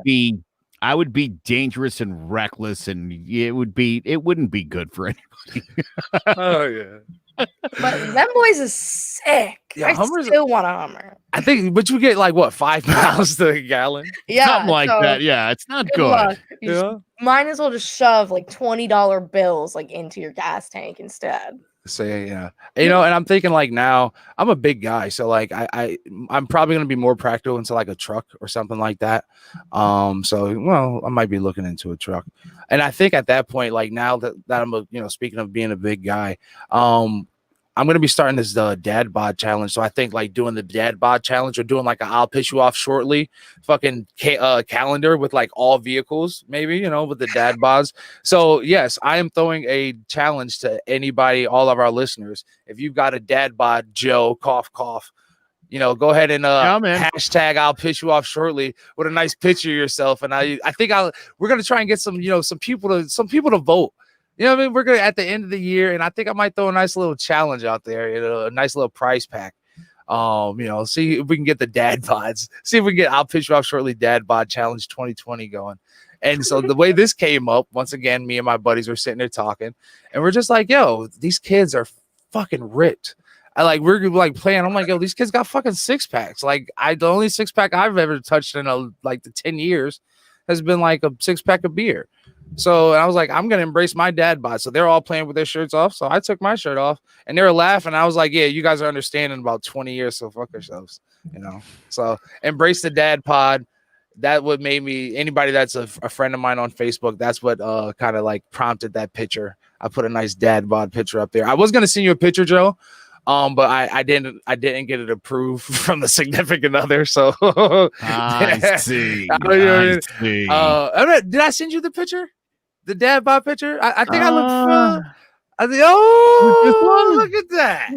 I would be dangerous and reckless, and it wouldn't be good for anybody. Oh yeah. But them boys is sick. Yeah, I still want a Hummer. I think, but you get like what, 5 miles to a gallon? Yeah, something like that. Yeah, it's not good. Might as well just shove like $20 bills like into your gas tank instead. Yeah, and I'm thinking like now I'm a big guy, so like I'm probably gonna be more practical into like a truck or something like that. So I might be looking into a truck, and I think at that point, like now that I'm speaking of being a big guy, I'm gonna be starting this dad bod challenge. So I think like doing the dad bod challenge or doing like I'll piss you off shortly fucking calendar with like all vehicles, maybe, with the dad bods. So yes, I am throwing a challenge to anybody, all of our listeners. If you've got a dad bod, Joe, cough, cough, go ahead and hashtag I'll piss you off shortly with a nice picture of yourself. And I think we're gonna try and get some people to vote. We're gonna at the end of the year, and I think I might throw a nice little challenge out there, a nice little prize pack. See if we can get the dad bods. See if we can get I'll pitch you off shortly dad bod challenge 2020 going. And so the way this came up, once again, me and my buddies were sitting there talking, and we're just like, yo, these kids are fucking ripped. We're like playing. I'm like, yo, these kids got fucking 6-packs. Like the only 6-pack I've ever touched in the 10 years has been like a 6-pack of beer. So I was like, I'm going to embrace my dad bod. So they're all playing with their shirts off. So I took my shirt off and they were laughing. I was like, yeah, you guys are understanding about 20 years. So fuck yourselves, So embrace the dad pod. That would make me, anybody that's a friend of mine on Facebook, that's what kind of like prompted that picture. I put a nice dad bod picture up there. I was going to send you a picture, Joe. But I didn't get it approved from the significant other. So I see. I see. Did I send you the picture? The dad bod picture? I think I looked for. I think, look at that!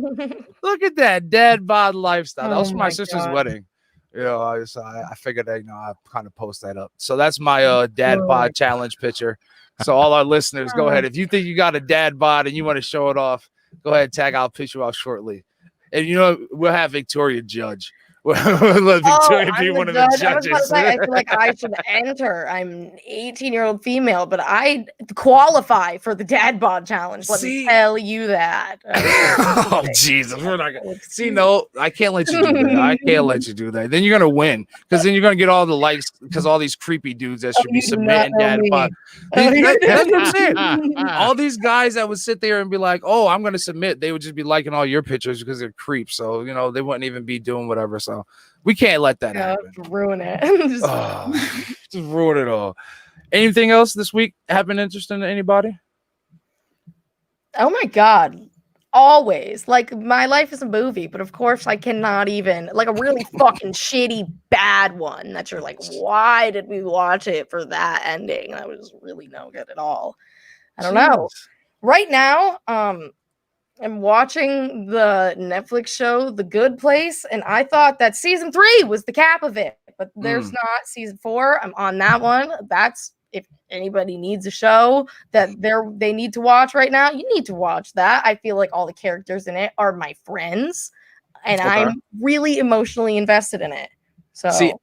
Look at that dad bod lifestyle. That was for my sister's wedding. I figured that I kind of post that up. So that's my dad bod challenge picture. So all our listeners, go ahead. If you think you got a dad bod and you want to show it off, go ahead, tag. I'll pitch you off shortly. And we'll have Victoria judge. We'll let Victoria be one of the judges. I feel like I should enter. I'm an 18-year-old female, but I qualify for the dad bod challenge. Let me tell you that. Oh Jesus, we're not gonna see. No, I can't let you do that. I can't let you do that. Then you're gonna win because then you're gonna get all the likes because all these creepy dudes that should be submitting dad bod. That's what I'm saying. All these guys that would sit there and be like, "Oh, I'm gonna submit," they would just be liking all your pictures because they're creeps. So they wouldn't even be doing whatever. So So we can't let that happen. Ruin it. Just ruin it all. Anything else this week happen interesting to anybody? Oh my God. Always. Like, my life is a movie, but of course I cannot even, like, a really fucking shitty bad one that you're like, why did we watch it for that ending? That was really no good at all. I don't know. Right now, I'm watching the Netflix show The Good Place, and I thought that season 3 was the cap of it, but there's not. Season 4, I'm on that one. That's, if anybody needs a show that they need to watch right now, you need to watch that. I feel like all the characters in it are my friends, and I'm really emotionally invested in it. So see,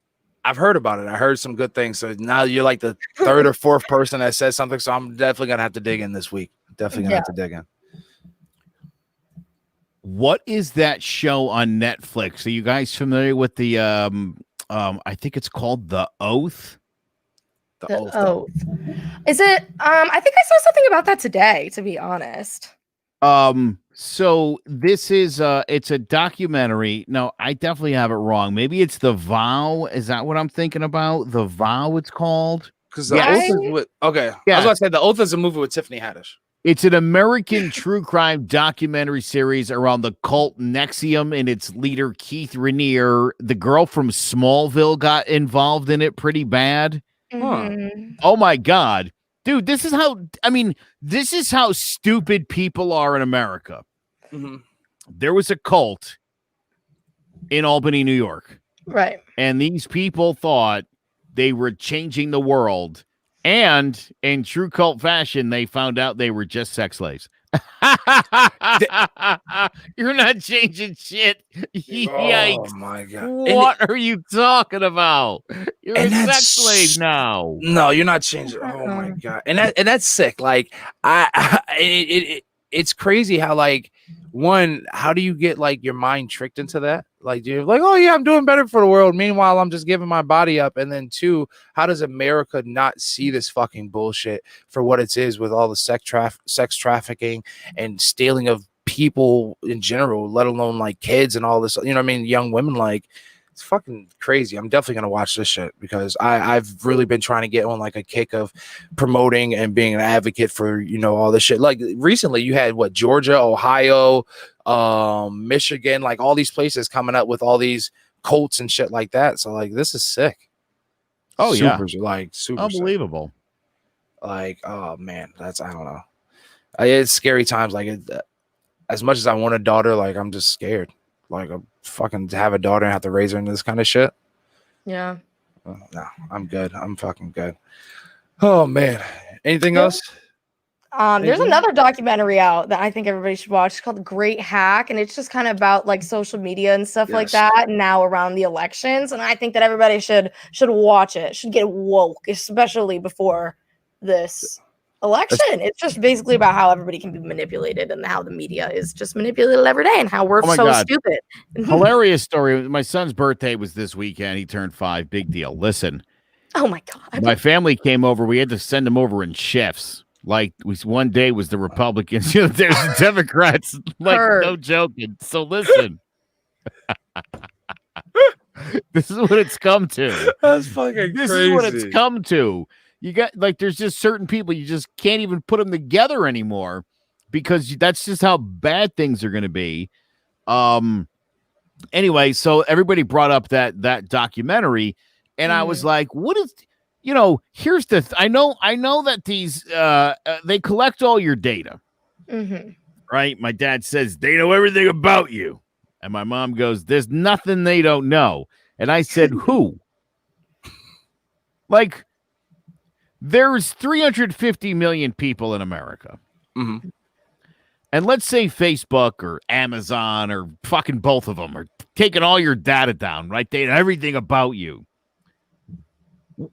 I've heard about it. I heard some good things. So now you're like the third or fourth person that says something. So I'm definitely gonna have to dig in this week. Definitely gonna have to dig in. What is that show on Netflix? Are you guys familiar with the I think it's called The Oath? The Oath. Is it? I think I saw something about that today, to be honest. So this is it's a documentary. No, I definitely have it wrong. Maybe it's The Vow. Is that what I'm thinking about? The Vow, it's called. Because the Oath is with, okay. Yeah. I was about to say The Oath is a movie with Tiffany Haddish. It's an American true crime documentary series around the cult NXIVM and its leader Keith Raniere. The girl from Smallville got involved in it pretty bad. Oh my God, dude, this is how stupid people are in America. There was a cult in Albany, New York. Right. And these people thought they were changing the world. And in true cult fashion, they found out they were just sex slaves. You're not changing shit. Yikes. Oh my God. What are you talking about? You're a sex slave now. No, you're not changing. Oh my God. And that's sick. Like it's crazy how, like, one, how do you get like your mind tricked into that? Like, you're like, oh yeah, I'm doing better for the world. Meanwhile, I'm just giving my body up. And then two, how does America not see this fucking bullshit for what it is with all the sex trafficking and stealing of people in general, let alone like kids and all this, you know what I mean? Young women, like, it's fucking crazy. I'm definitely going to watch this shit because I've really been trying to get on like a kick of promoting and being an advocate for, you know, all this shit. Like recently you had what, Georgia, Ohio, Michigan, like all these places coming up with all these cults and shit like that. So like, this is sick. Oh yeah. Like super unbelievable. Sick. Like, oh man, that's, I don't know. It's scary times. Like as much as I want a daughter, like I'm just scared. Like a fucking to have a daughter and have to raise her into this kind of shit. Yeah. No, I'm good. I'm fucking good. Oh man. Anything else? There's another documentary out that I think everybody should watch. It's called Great Hack, and it's just kind of about like social media and stuff like that now around the elections. And I think that everybody should watch it, should get woke, especially before this election. It's just basically about how everybody can be manipulated and how the media is just manipulated every day and how we're so stupid. Hilarious story. My son's birthday was this weekend. He turned 5. Big deal. Listen. Oh my God. My family came over. We had to send him over in shifts. Like one day was the Republicans, there's the Democrats. Like, no joking. So listen. This is what it's come to. That's fucking This crazy. is what it's come to. You got like there's just certain people you just can't even put them together anymore because that's just how bad things are going to be. Anyway, so everybody brought up that documentary, and I was like, "What is?" Here's the. I know that these they collect all your data, right? My dad says they know everything about you, and my mom goes, "There's nothing they don't know," and I said, "Who?" Like. There's 350 million people in America. And let's say Facebook or Amazon or fucking both of them are taking all your data down, right? They know everything about you.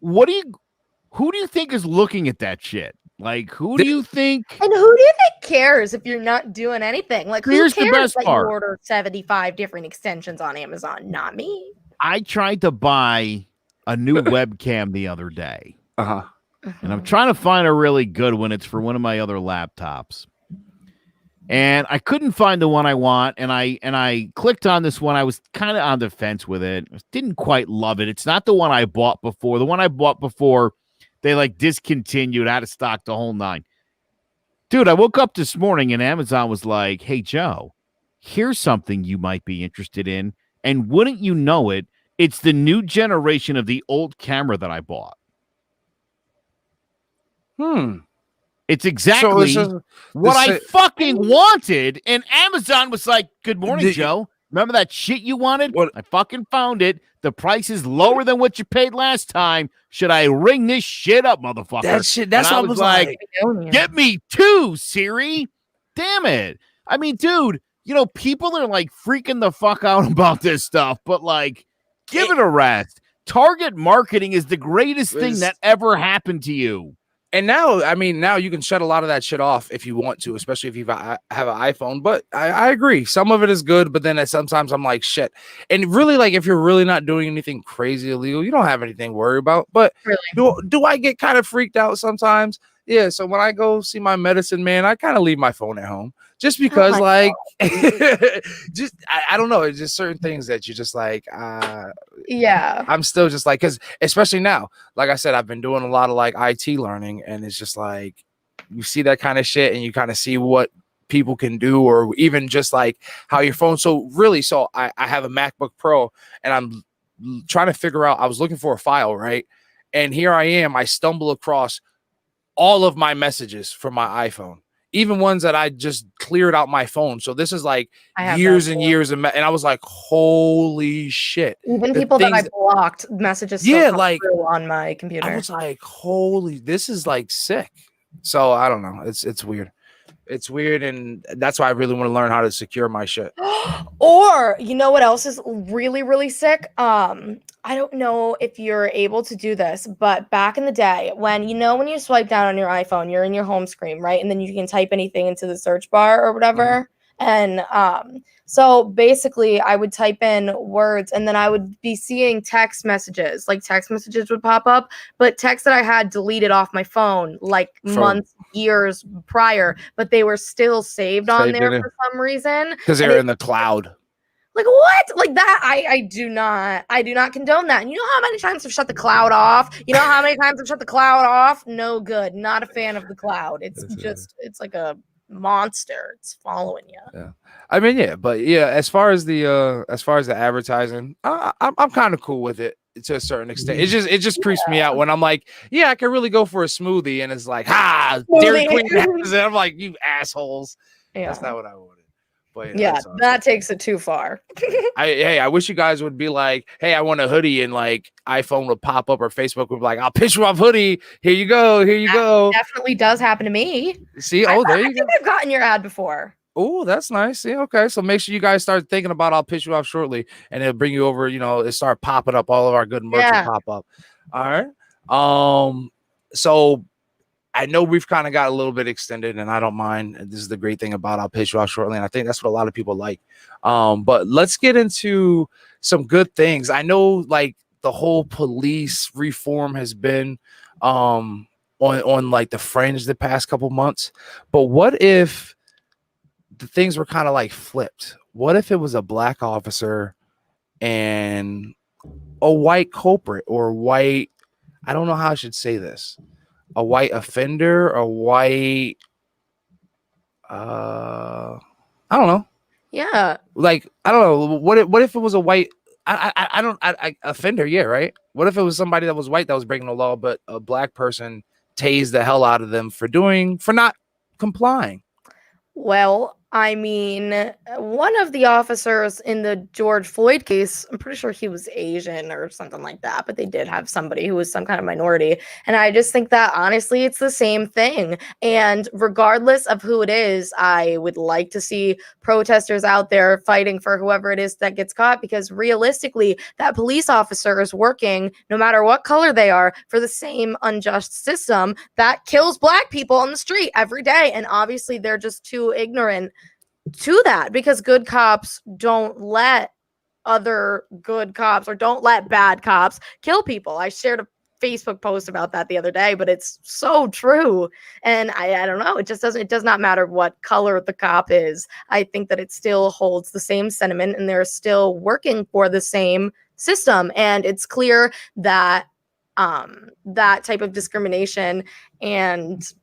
Who do you think is looking at that shit? Like, who do you think? And who do you think cares if you're not doing anything? Like, who cares the best that part. You order 75 different extensions on Amazon? Not me. I tried to buy a new webcam the other day. And I'm trying to find a really good one. It's for one of my other laptops. and I couldn't find the one I want, and I clicked on this one. I was kind of on the fence with it. Didn't quite love it. It's not the one I bought before. The one I bought before, they like discontinued, out of stock, the whole nine. Dude, I woke up this morning and Amazon was like, "Hey Joe, here's something you might be interested in." And wouldn't you know it, it's the new generation of the old camera that I bought. It's exactly what I fucking wanted. And Amazon was like, "Good morning, Joe. Remember that shit you wanted? I fucking found it. The price is lower than what you paid last time. Should I ring this shit up, motherfucker?" That shit, that's what I was like, "Get me two, Siri." Damn it. I mean, dude, people are like freaking the fuck out about this stuff, but like, give it a rest. Target marketing is the greatest thing that ever happened to you. And now, I mean, now you can shut a lot of that shit off if you want to, especially if you have an iPhone. But I agree. Some of it is good, but then sometimes I'm like, shit. And really, like, if you're really not doing anything crazy illegal, you don't have anything to worry about. But really, do I get kind of freaked out sometimes? Yeah. So when I go see my medicine man, I kind of leave my phone at home just because, I don't know. It's just certain things that you just like, yeah. I'm still just like, because especially now, like I said, I've been doing a lot of like IT learning, and it's just like you see that kind of shit and you kind of see what people can do, or even just like how your phone. So I have a MacBook Pro, and I'm trying to figure out, I was looking for a file, right? And here I am, I stumble across all of my messages from my iPhone, even ones that I just cleared out my phone. So this is like years and years and I was like, holy shit. Even people that I blocked, messages still come through on my computer. I was like, holy, this is like sick. So I don't know. It's weird. It's weird, and that's why I really want to learn how to secure my shit. Or you know what else is really, really sick? I don't know if you're able to do this, but back in the day when you swipe down on your iPhone, you're in your home screen, right? And then you can type anything into the search bar or whatever. And so basically I would type in words, and then I would be seeing text messages, like text messages would pop up, but text that I had deleted off my phone like months, years prior, but they were still saved on there for some reason. Because they're in the cloud. Like what? Like that? I do not condone that. And you know how many times I've shut the cloud off? You know how many times I've shut the cloud off? No good. Not a fan of the cloud. It's like a monster. It's following you. Yeah. I mean, yeah, but yeah, as far as the advertising, I'm kind of cool with it to a certain extent. It just creeps me out when I'm like, yeah, I could really go for a smoothie, and it's like, Dairy Queen has it. I'm like, you assholes. Yeah. That's not what I wanted. But yeah, that takes it too far. I wish you guys would be like, hey, I want a hoodie, and like iPhone would pop up or Facebook would be like, I'll pitch you off hoodie. Here you go. That definitely does happen to me. See, there you go. I think I've gotten your ad before. Oh, that's nice. See, okay. So make sure you guys start thinking about I'll pitch you off shortly, and it'll bring you over, it start popping up. All of our good merch will pop up. All right. So I know we've kind of got a little bit extended, and I don't mind. This is the great thing about I'll pitch you off shortly, and I think that's what a lot of people like. But let's get into some good things. I know like the whole police reform has been on like the fringe the past couple months. But what if the things were kind of like flipped? What if it was a black officer and a white culprit, or white, I don't know how I should say this, a white offender, a white, I don't know. Yeah. Like, I don't know. What if it was a white, offender? Yeah. Right. What if it was somebody that was white that was breaking the law, but a black person tased the hell out of them for not complying? Well, I mean, one of the officers in the George Floyd case, I'm pretty sure he was Asian or something like that, but they did have somebody who was some kind of minority. And I just think that honestly, it's the same thing. And regardless of who it is, I would like to see protesters out there fighting for whoever it is that gets caught, because realistically, that police officer is working, no matter what color they are, for the same unjust system that kills black people on the street every day. And obviously, they're just too ignorant to that, because good cops don't let other good cops, or don't let bad cops kill people. I shared a Facebook post about that the other day, but it's so true. And I don't know. It does not matter what color the cop is. I think that it still holds the same sentiment, and they're still working for the same system. And it's clear that that type of discrimination and,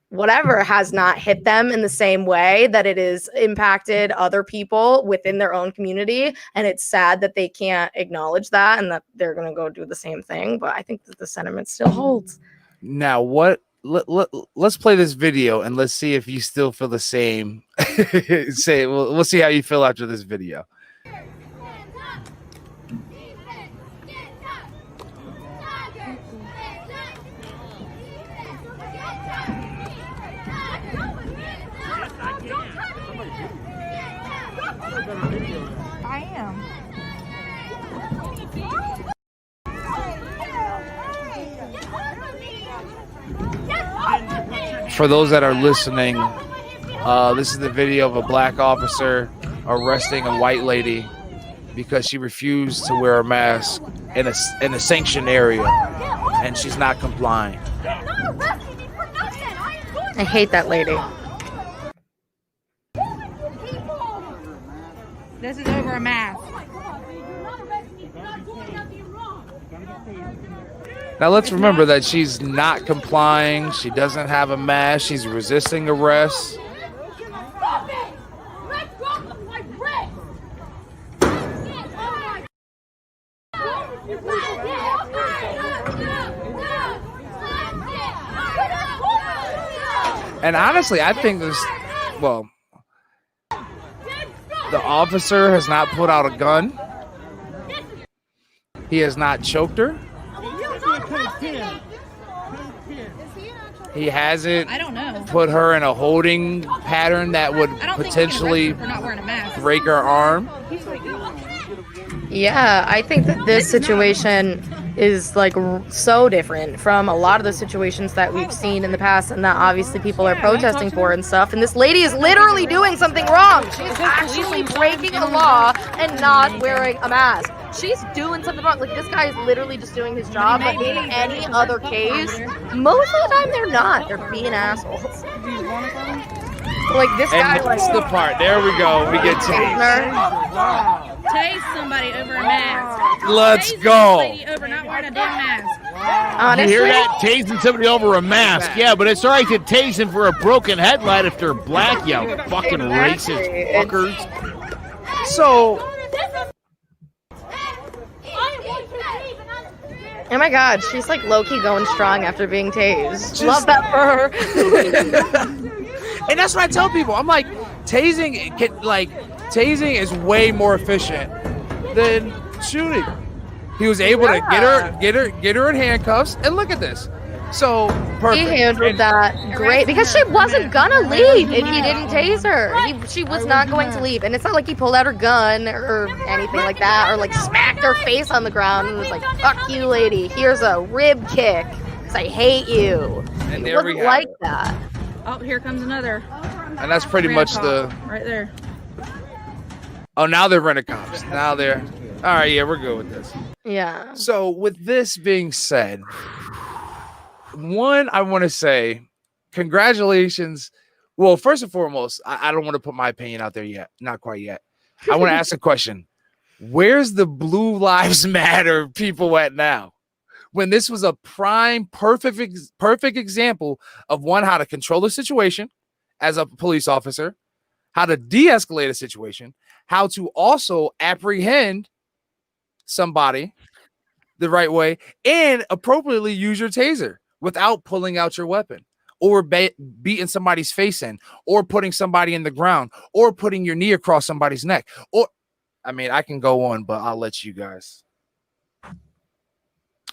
whatever has not hit them in the same way that it has impacted other people within their own community. And it's sad that they can't acknowledge that and that they're going to go do the same thing. But I think that the sentiment still holds. Now, let's play this video and let's see if you still feel the same. We'll see how you feel after this video. I am. For those that are listening, this is the video of a black officer arresting a white lady because she refused to wear a mask in a sanctioned area, and she's not complying. I hate that lady. This is over a mask. Now let's remember that she's not complying. She doesn't have a mask. She's resisting arrest. And honestly, I think the officer has not put out a gun. He has not choked her. He hasn't put her in a holding pattern that would potentially break her arm. Yeah, I think that this situation is like so different from a lot of the situations that we've seen in the past and that obviously people are protesting for and stuff. And this lady is literally doing something wrong. She's actually breaking the law and not wearing a mask. She's doing something wrong. Like, this guy is literally just doing his job. But in any other case, most of the time they're not. They're being assholes. Like this guy. And that's the part. There we go. We get tased. Tase somebody over a mask. Let's Tase go. Lady over not wearing a damn mask. Honestly, You hear that? Tasing somebody over a mask. Yeah, but it's all right to tase them for a broken headlight if they're black, you fucking racist fuckers. So, oh my god, she's like low-key going strong after being tased. Love that for her. and that's what I tell people. I'm like, tasing is way more efficient than shooting. He was able to get her in handcuffs, and look at this. So perfect. He handled that great because she wasn't gonna leave if he didn't tase her. She was not going to leave, and it's not like he pulled out her gun or anything like that, or like smacked her face on the ground and was like, "Fuck you, lady. Here's a rib kick because I hate you." And it wasn't like that. Oh, here comes another. And that's pretty much the right there. Oh, now they're renting cops. Now they're all right. Yeah, we're good with this. Yeah. So with this being said, one, I want to say congratulations. Well, first and foremost, I don't want to put my opinion out there yet. Not quite yet. I want to ask a question. Where's the Blue Lives Matter people at now? When this was a prime, perfect example of one, how to control the situation as a police officer, how to de-escalate a situation, how to also apprehend somebody the right way, and appropriately use your taser without pulling out your weapon or beating somebody's face in or putting somebody in the ground or putting your knee across somebody's neck. Or, I mean, I can go on, but I'll let you guys.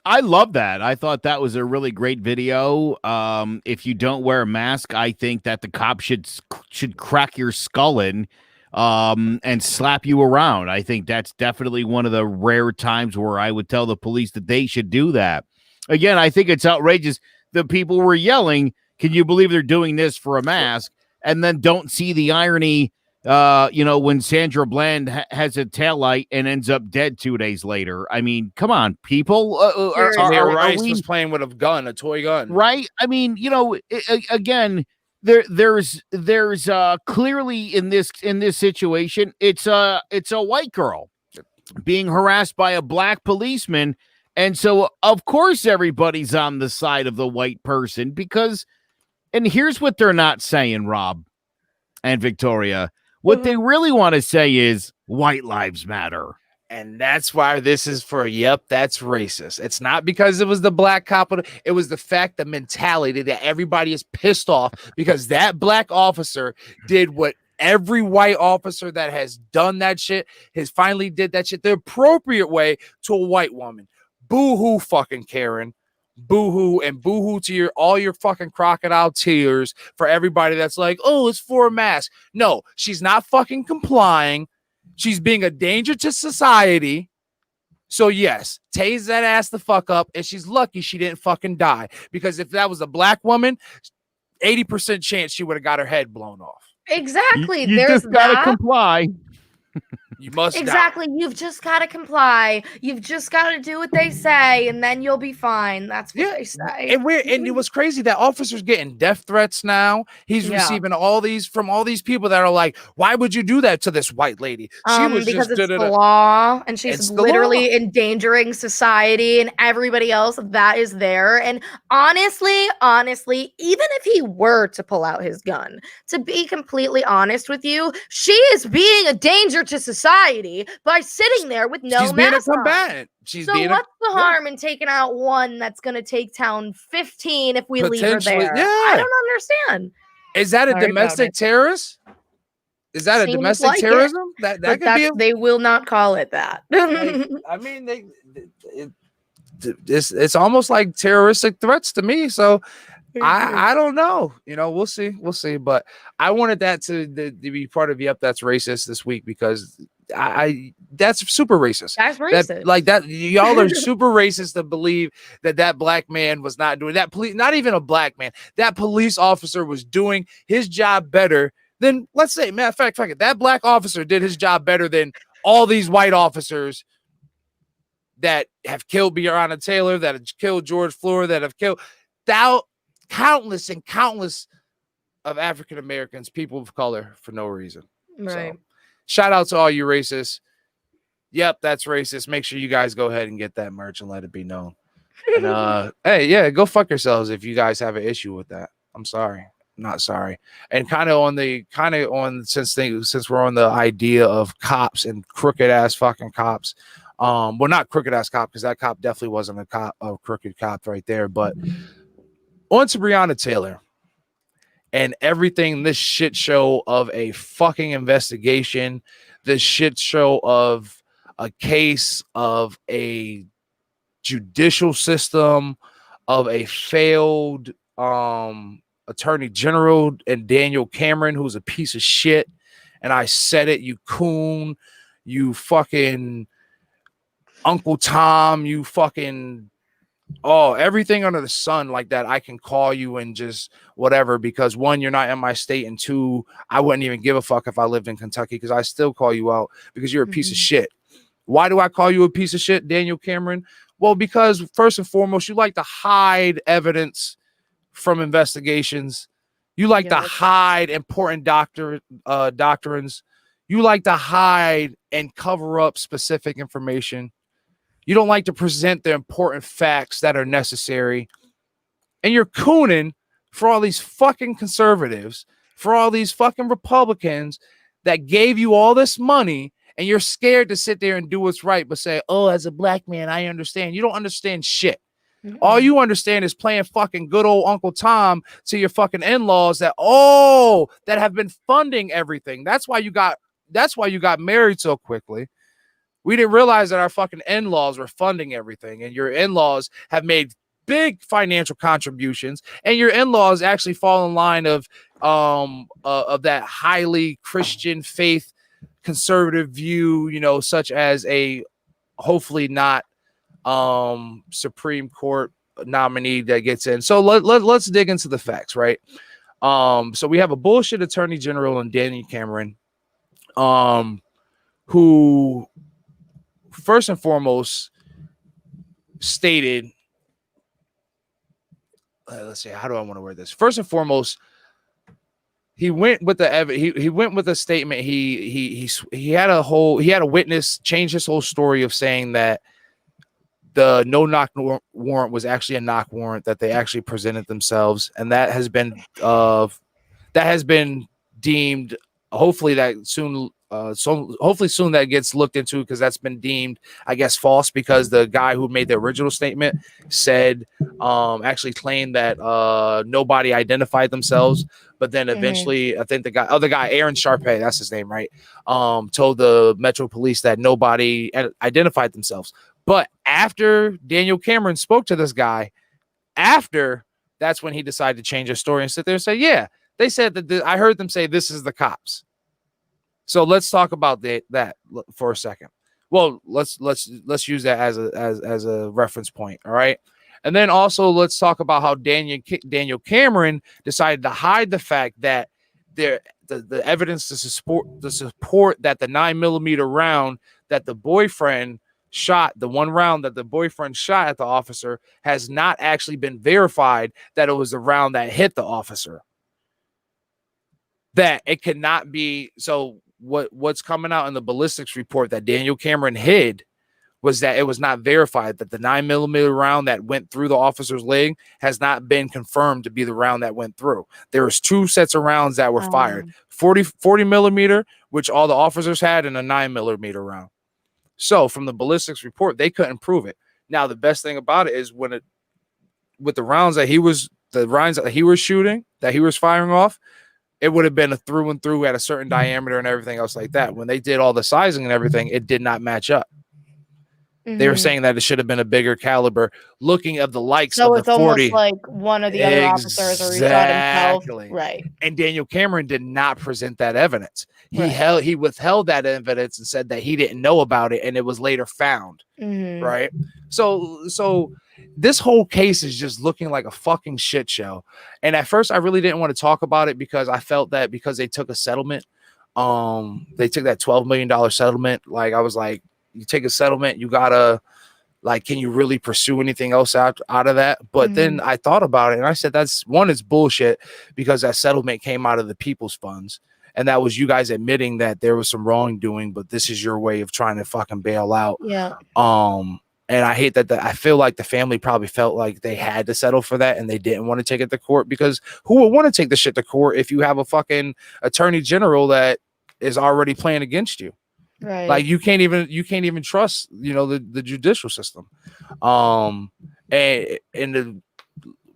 I love that. I thought that was a really great video. If you don't wear a mask, I think that the cop should crack your skull in and slap you around. I think that's definitely one of the rare times where I would tell the police that they should do that. Again, I think it's outrageous. The people were yelling, "Can you believe they're doing this for a mask?" And then don't see the irony when Sandra Bland has a taillight and ends up dead 2 days later. I mean, come on, people. Rice was playing with a toy gun, right? I mean, again, there's clearly in this situation, it's a white girl being harassed by a black policeman, and so of course everybody's on the side of the white person because, and here's what they're not saying, Rob and Victoria. What they really want to say is white lives matter. And that's why this is for, that's racist. It's not because it was the black cop. It was the fact, the mentality that everybody is pissed off because that black officer did what every white officer that has done that shit has finally did that shit the appropriate way to a white woman. Boo-hoo, fucking Karen. Boo-hoo, and boo-hoo to all your fucking crocodile tears for everybody that's like, oh, it's for a mask. No, she's not fucking complying. She's being a danger to society. So yes, tase that ass the fuck up, and she's lucky she didn't fucking die. Because if that was a black woman, 80% chance she would have got her head blown off. Exactly. You There's just gotta comply. You must exactly. You've just got to comply. You've just got to do what they say, and then you'll be fine. That's what they say. And it was crazy that officers getting death threats now. He's receiving all these from all these people that are like, "Why would you do that to this white lady?" She was because just it's the law, and she's literally endangering society and everybody else that is there. And honestly, even if he were to pull out his gun, to be completely honest with you, she is being a danger to society by sitting there with no She's being a mask on. combatant. So what's the harm in taking out one that's going to take down 15 if we leave her there? Yeah. I don't understand. Is that a domestic terrorist? Is that a domestic terrorism? That could be. They will not call it that. I mean, it's almost like terroristic threats to me. So I don't know. We'll see. But I wanted that to be part of That's Racist this week because that's super racist. That's racist. That y'all are super racist to believe that black man was not doing that. Not even a black man. That police officer was doing his job better than, let's say, matter of fact, fuck it, that black officer did his job better than all these white officers that have killed Breonna Taylor, that have killed George Floyd, that have killed countless and countless of African Americans, people of color, for no reason. Right. So, shout out to all you racists. That's racist. Make sure you guys go ahead and get that merch and let it be known. And hey, go fuck yourselves if you guys have an issue with that. I'm sorry. Not sorry. And since we're on the idea of cops and crooked ass fucking cops. Well, not crooked ass cop, because that cop definitely wasn't a crooked cop right there, but on to Breonna Taylor and everything, this shit show of a fucking investigation, this shit show of a case, of a judicial system, of a failed attorney general and Daniel Cameron, who's a piece of shit. And I said it, you coon, you fucking Uncle Tom, you fucking everything under the sun like that. I can call you and just whatever, because one, you're not in my state, and two, I wouldn't even give a fuck if I lived in Kentucky, because I still call you out because you're a piece of shit. Why do I call you a piece of shit, Daniel Cameron? Well, because first and foremost, you like to hide evidence from investigations. You like to hide important doctrines. You like to hide and cover up specific information. You don't like to present the important facts that are necessary. And you're cooning for all these fucking conservatives, for all these fucking Republicans that gave you all this money, and you're scared to sit there and do what's right, but say, oh, as a black man, I understand. You don't understand shit. All you understand is playing fucking good old Uncle Tom to your fucking in-laws that have been funding everything. That's why you got married so quickly. We didn't realize that our fucking in-laws were funding everything, and your in-laws have made big financial contributions, and your in-laws actually fall in line of that highly Christian faith conservative view, such as a hopefully not Supreme Court nominee that gets in. So let's dig into the facts, right? So we have a bullshit attorney general in Daniel Cameron who first and foremost stated, let's see, how do I want to word this? First and foremost, he went with the he went with a statement. He had a witness change his whole story of saying that the no knock warrant was actually a knock warrant, that they actually presented themselves, and that has been deemed, hopefully that soon hopefully soon that gets looked into, because that's been deemed, I guess, false, because the guy who made the original statement said actually claimed that nobody identified themselves, but then eventually I think the other guy, Aaron Sharpay, that's his name, right, told the Metro Police that nobody identified themselves. But after Daniel Cameron spoke to this guy, that's when he decided to change his story and sit there and say, yeah, they said that I heard them say this is the cops. So let's talk about that for a second. Well, let's use that as a reference point. All right. And then also let's talk about how Daniel Cameron decided to hide the fact that the evidence to support that the 9mm round that the boyfriend shot, the one round that the boyfriend shot at the officer, has not actually been verified that it was the round that hit the officer. That it could not be. So what's coming out in the ballistics report that Daniel Cameron hid was that it was not verified that the 9mm round that went through the officer's leg has not been confirmed to be the round that went through. There was two sets of rounds that were fired, 40mm, which all the officers had, and a 9mm round. So from the ballistics report, they couldn't prove it. Now, the best thing about it is with the rounds that he was shooting, that he was firing off, it would have been a through and through at a certain diameter and everything else like that. When they did all the sizing and everything, it did not match up. They were saying that it should have been a bigger caliber, looking of the likes of the 40. So it's almost like one of the other officers, or he shot himself. Right. And Daniel Cameron did not present that evidence. He withheld that evidence and said that he didn't know about it, and it was later found. Right. So this whole case is just looking like a fucking shit show. And at first I really didn't want to talk about it, because I felt that because they took a settlement, they took that $12 million settlement. Like, I was like, you take a settlement, you gotta, like, can you really pursue anything else out of that? But then I thought about it, and I said, it's bullshit, because that settlement came out of the people's funds, and that was you guys admitting that there was some wrongdoing, but this is your way of trying to fucking bail out. Yeah. And I hate that. I feel like the family probably felt like they had to settle for that, and they didn't want to take it to court, because who would want to take the shit to court if you have a fucking attorney general that is already playing against you? Right. Like, you can't even trust, the judicial system.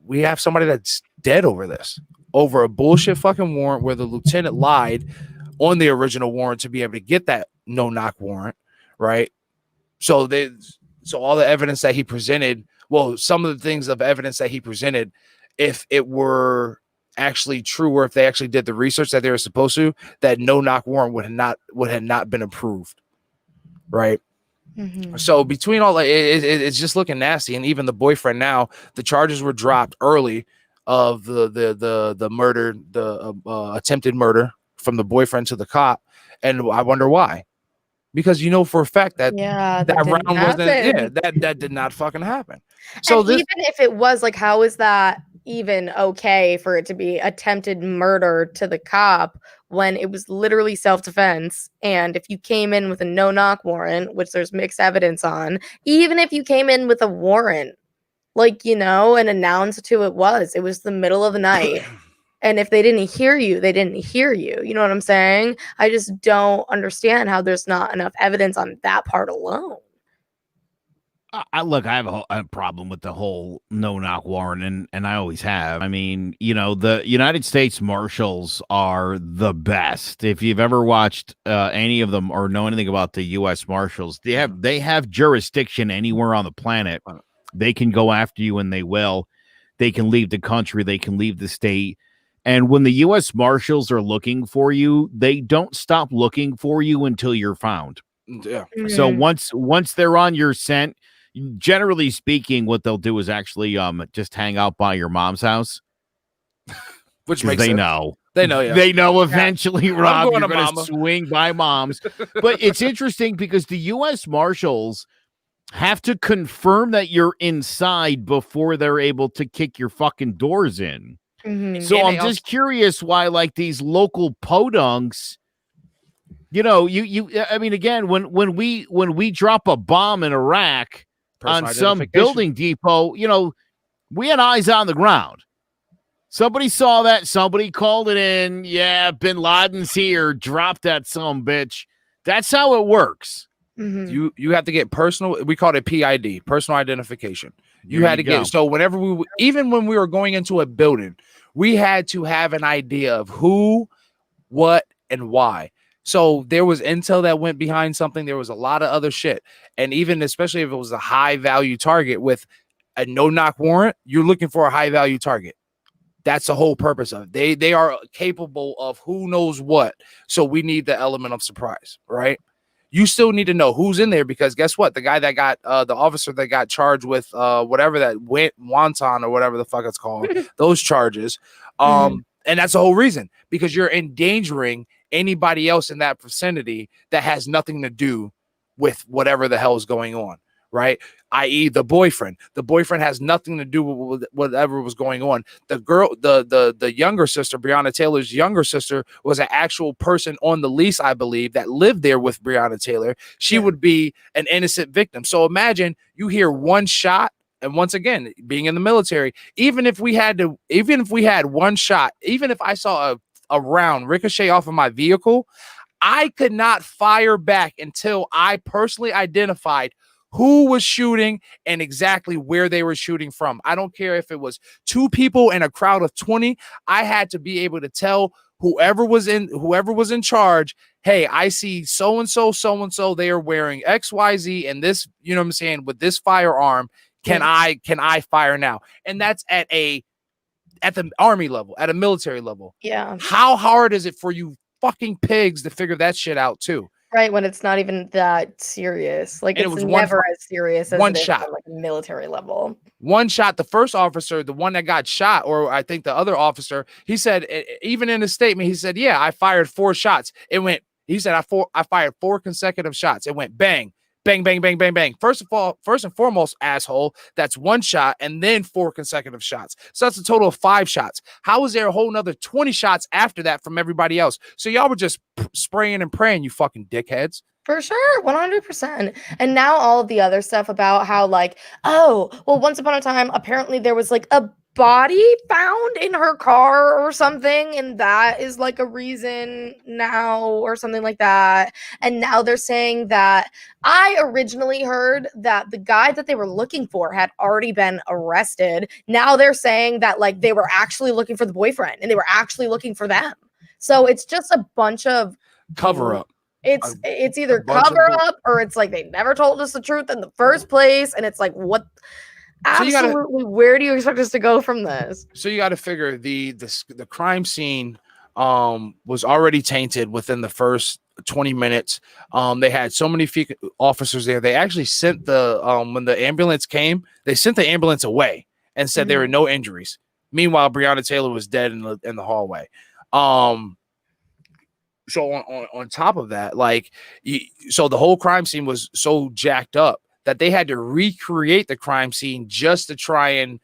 We have somebody that's dead over a bullshit fucking warrant, where the lieutenant lied on the original warrant to be able to get that no knock warrant. Right. So all the evidence that he presented, some of the things of evidence that he presented, if it were actually true, or if they actually did the research that they were supposed to, that no knock warrant would have not been approved. Right. So between all it's just looking nasty. And even the boyfriend, now the charges were dropped early of the murder, the attempted murder from the boyfriend to the cop. And I wonder why. Because for a fact that that round wasn't, that did not fucking happen. So even if it was, like, how is that even okay for it to be attempted murder to the cop when it was literally self-defense? And if you came in with a no-knock warrant, which there's mixed evidence on, even if you came in with a warrant, and announced who it was the middle of the night. And if they didn't hear you, they didn't hear you. You know what I'm saying? I just don't understand how there's not enough evidence on that part alone. I have a problem with the whole no-knock warrant, and I always have. I mean, the United States Marshals are the best. If you've ever watched any of them or know anything about the U.S. Marshals, they have jurisdiction anywhere on the planet. They can go after you, and they will. They can leave the country. They can leave the state. And when the U.S. Marshals are looking for you, they don't stop looking for you until you're found. Yeah. So once they're on your scent, generally speaking, what they'll do is actually just hang out by your mom's house, which makes they sense. know. They know, yeah. They know eventually, Rob, you're going to swing by moms. But it's interesting because the U.S. Marshals have to confirm that you're inside before they're able to kick your fucking doors in. Mm-hmm. So I'm just curious why, like, these local podunks, you know, I mean, again, when we drop a bomb in Iraq on some building depot, you know, we had eyes on the ground. Somebody saw that. Somebody called it in. Yeah, Bin Laden's here. Drop that son bitch. That's how it works. Mm-hmm. You have to get personal. We call it PID, personal identification. You had to get. So whenever even when we were going into a building, we had to have an idea of who, what, and why. So there was intel that went behind something. There was a lot of other shit. And even especially if it was a high value target with a no-knock warrant, you're looking for a high value target. That's the whole purpose of it. They are capable of who knows what. So we need the element of surprise, right? You still need to know who's in there because guess what? The guy that got the officer that got charged with whatever that wonton or whatever the fuck it's called, those charges. And that's the whole reason, because you're endangering anybody else in that vicinity that has nothing to do with whatever the hell is going on, right? I.e. the boyfriend. The boyfriend has nothing to do with whatever was going on. The girl, the younger sister, Breonna Taylor's younger sister, was an actual person on the lease, I believe, that lived there with Breonna Taylor. She would be an innocent victim. So imagine you hear one shot. And once again, being in the military, even if we had one shot, even if I saw a round ricochet off of my vehicle, I could not fire back until I personally identified who was shooting and exactly where they were shooting from. I don't care if it was 2 people in a crowd of 20. I had to be able to tell whoever was in charge, hey, I see so-and-so, they are wearing XYZ and this, you know what I'm saying, with this firearm. Can I fire now? And that's at the Army level, at a military level. Yeah. How hard is it for you fucking pigs to figure that shit out too? Right, when it's not even that serious. Like, it's never as serious as one it is shot on, like, a military level. One shot. The first officer, the one that got shot, or I think the other officer, he said, even in his statement, he said, yeah, I fired 4 shots. It went, he said, I fired 4 consecutive shots. It went bang, bang, bang, bang, bang, bang. First and foremost, asshole, that's 1 shot and then 4 consecutive shots. So that's a total of 5 shots. How is there a whole nother 20 shots after that from everybody else? So y'all were just spraying and praying, you fucking dickheads. For sure, 100%. And now all of the other stuff about how, like, oh, well, once upon a time, apparently there was, like, a body found in her car or something, and that is, like, a reason now or something like that. And now they're saying that I originally heard that the guy that they were looking for had already been arrested. Now they're saying that, like, they were actually looking for the boyfriend and they were actually looking for them. So it's just a bunch of cover up. It's either cover up or it's like they never told us the truth in the first place. And it's like, what? Absolutely, where do you expect us to go from this? So you got to figure the crime scene was already tainted within the first 20 minutes. They had so many officers there. They actually sent when the ambulance came, they sent the ambulance away and said there were no injuries. Meanwhile, Breonna Taylor was dead in the hallway. So on top of that, like, so the whole crime scene was so jacked up that they had to recreate the crime scene just to try and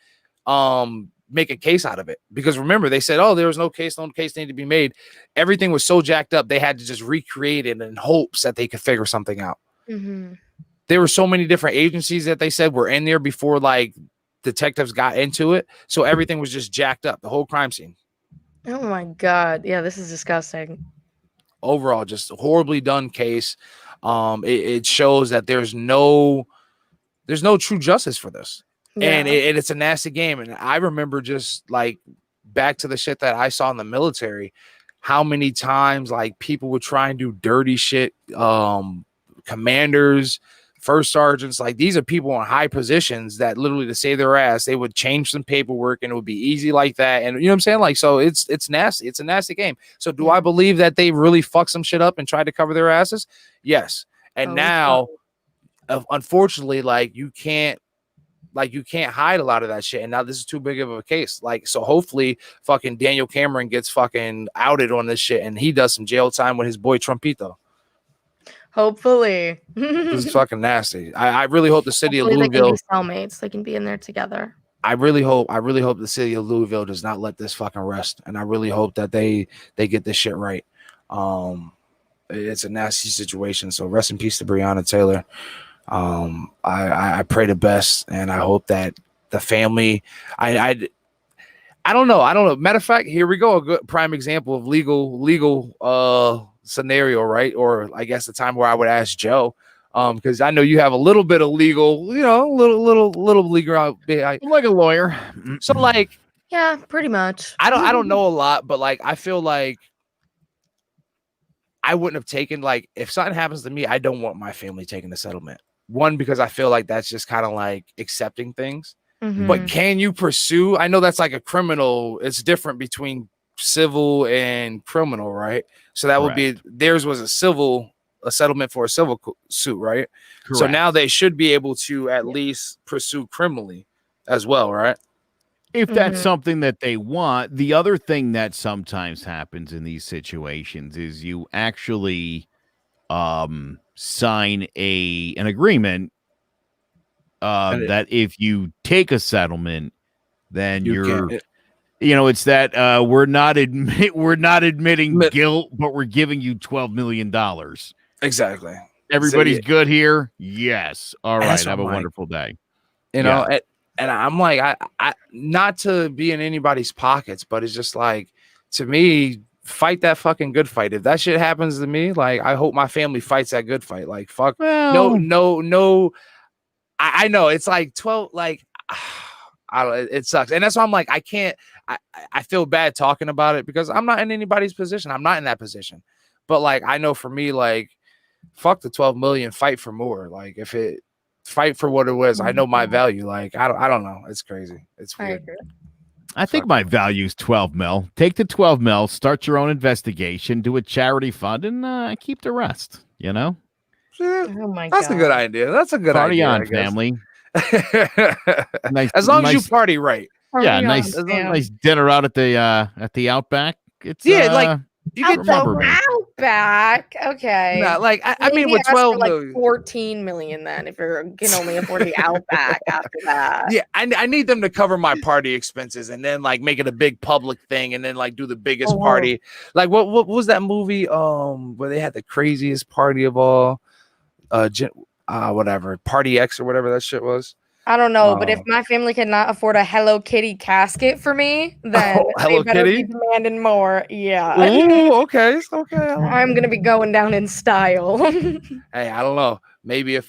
make a case out of it. Because remember, they said, oh, there was no case needed to be made. Everything was so jacked up, they had to just recreate it in hopes that they could figure something out. There were so many different agencies that they said were in there before, like, detectives got into it. So everything was just jacked up, the whole crime scene. Oh my God. Yeah, this is disgusting. Overall, just a horribly done case. It shows that there's no true justice for this. And it's a nasty game. And I remember just, like, back to the shit that I saw in the military, how many times, like, people would try and do dirty shit. Commanders, first sergeants, like, these are people in high positions that literally, to save their ass, they would change some paperwork and it would be easy like that. And you know what I'm saying? Like, so it's nasty. It's a nasty game. So do I believe that they really fucked some shit up and tried to cover their asses? Yes. And now, unfortunately, like, you can't Like, you can't hide a lot of that shit. And now this is too big of a case. Like, so hopefully fucking Daniel Cameron gets fucking outed on this shit and he does some jail time with his boy Trumpito. Hopefully. This is fucking nasty. I really hope the city Hopefully of Louisville. They can be cellmates. They can be in there together. I really hope the city of Louisville does not let this fucking rest. And I really hope that they get this shit right. It's a nasty situation. So rest in peace to Breonna Taylor. I pray the best, and I hope that the family. I don't know. Matter of fact, here we go. A good prime example of legal scenario, right? Or I guess the time where I would ask Joe, because I know you have a little bit of legal, little legal. I'm like a lawyer. So like, yeah, pretty much. I don't know a lot, but like I feel like I wouldn't have taken, like, if something happens to me, I don't want my family taking the settlement. One, because I feel like that's just kind of like accepting things. But can you pursue? I know that's like a criminal. It's different between civil and criminal, right? So that would be, theirs was a settlement for a civil suit, right? Correct. So now they should be able to at least pursue criminally as well, right? If that's something that they want. The other thing that sometimes happens in these situations is you actually sign an agreement that if you take a settlement, then it's that we're not admitting guilt, but we're giving you $12 million. Exactly. Everybody's good here. Yes. All right. Have a wonderful day. You know, and I'm like, I not to be in anybody's pockets, but it's just like, to me, fight that fucking good fight. If that shit happens to me, like, I hope my family fights that good fight. Like, fuck, no. I know it's like 12, like, it sucks. And that's why I'm like, I feel bad talking about it because I'm not in anybody's position. I'm not in that position. But like, I know for me, like, fuck the 12 million, fight for more. Like, if it, fight for what it was. I know my value. Like, I don't know. It's crazy. It's weird. I think my value is 12 mil. Take the 12 mil, start your own investigation, do a charity fund, and keep the rest, you know? Oh my God. That's a good idea. That's a good idea. Party on, family. As long as you party right. Nice dinner out at the Outback. It's like you get Outback. Okay. Nah, like I mean, with 12 like 14 million, then if you can only afford the Outback after that. Yeah, I need them to cover my party expenses and then like make it a big public thing and then like do the biggest party. Like what was that movie? Where they had the craziest party of all, whatever, Party X or whatever that shit was. I don't know, but if my family cannot afford a Hello Kitty casket for me, then they better be demanding more. Yeah. Oh, okay. I'm gonna be going down in style. Hey, I don't know. Maybe if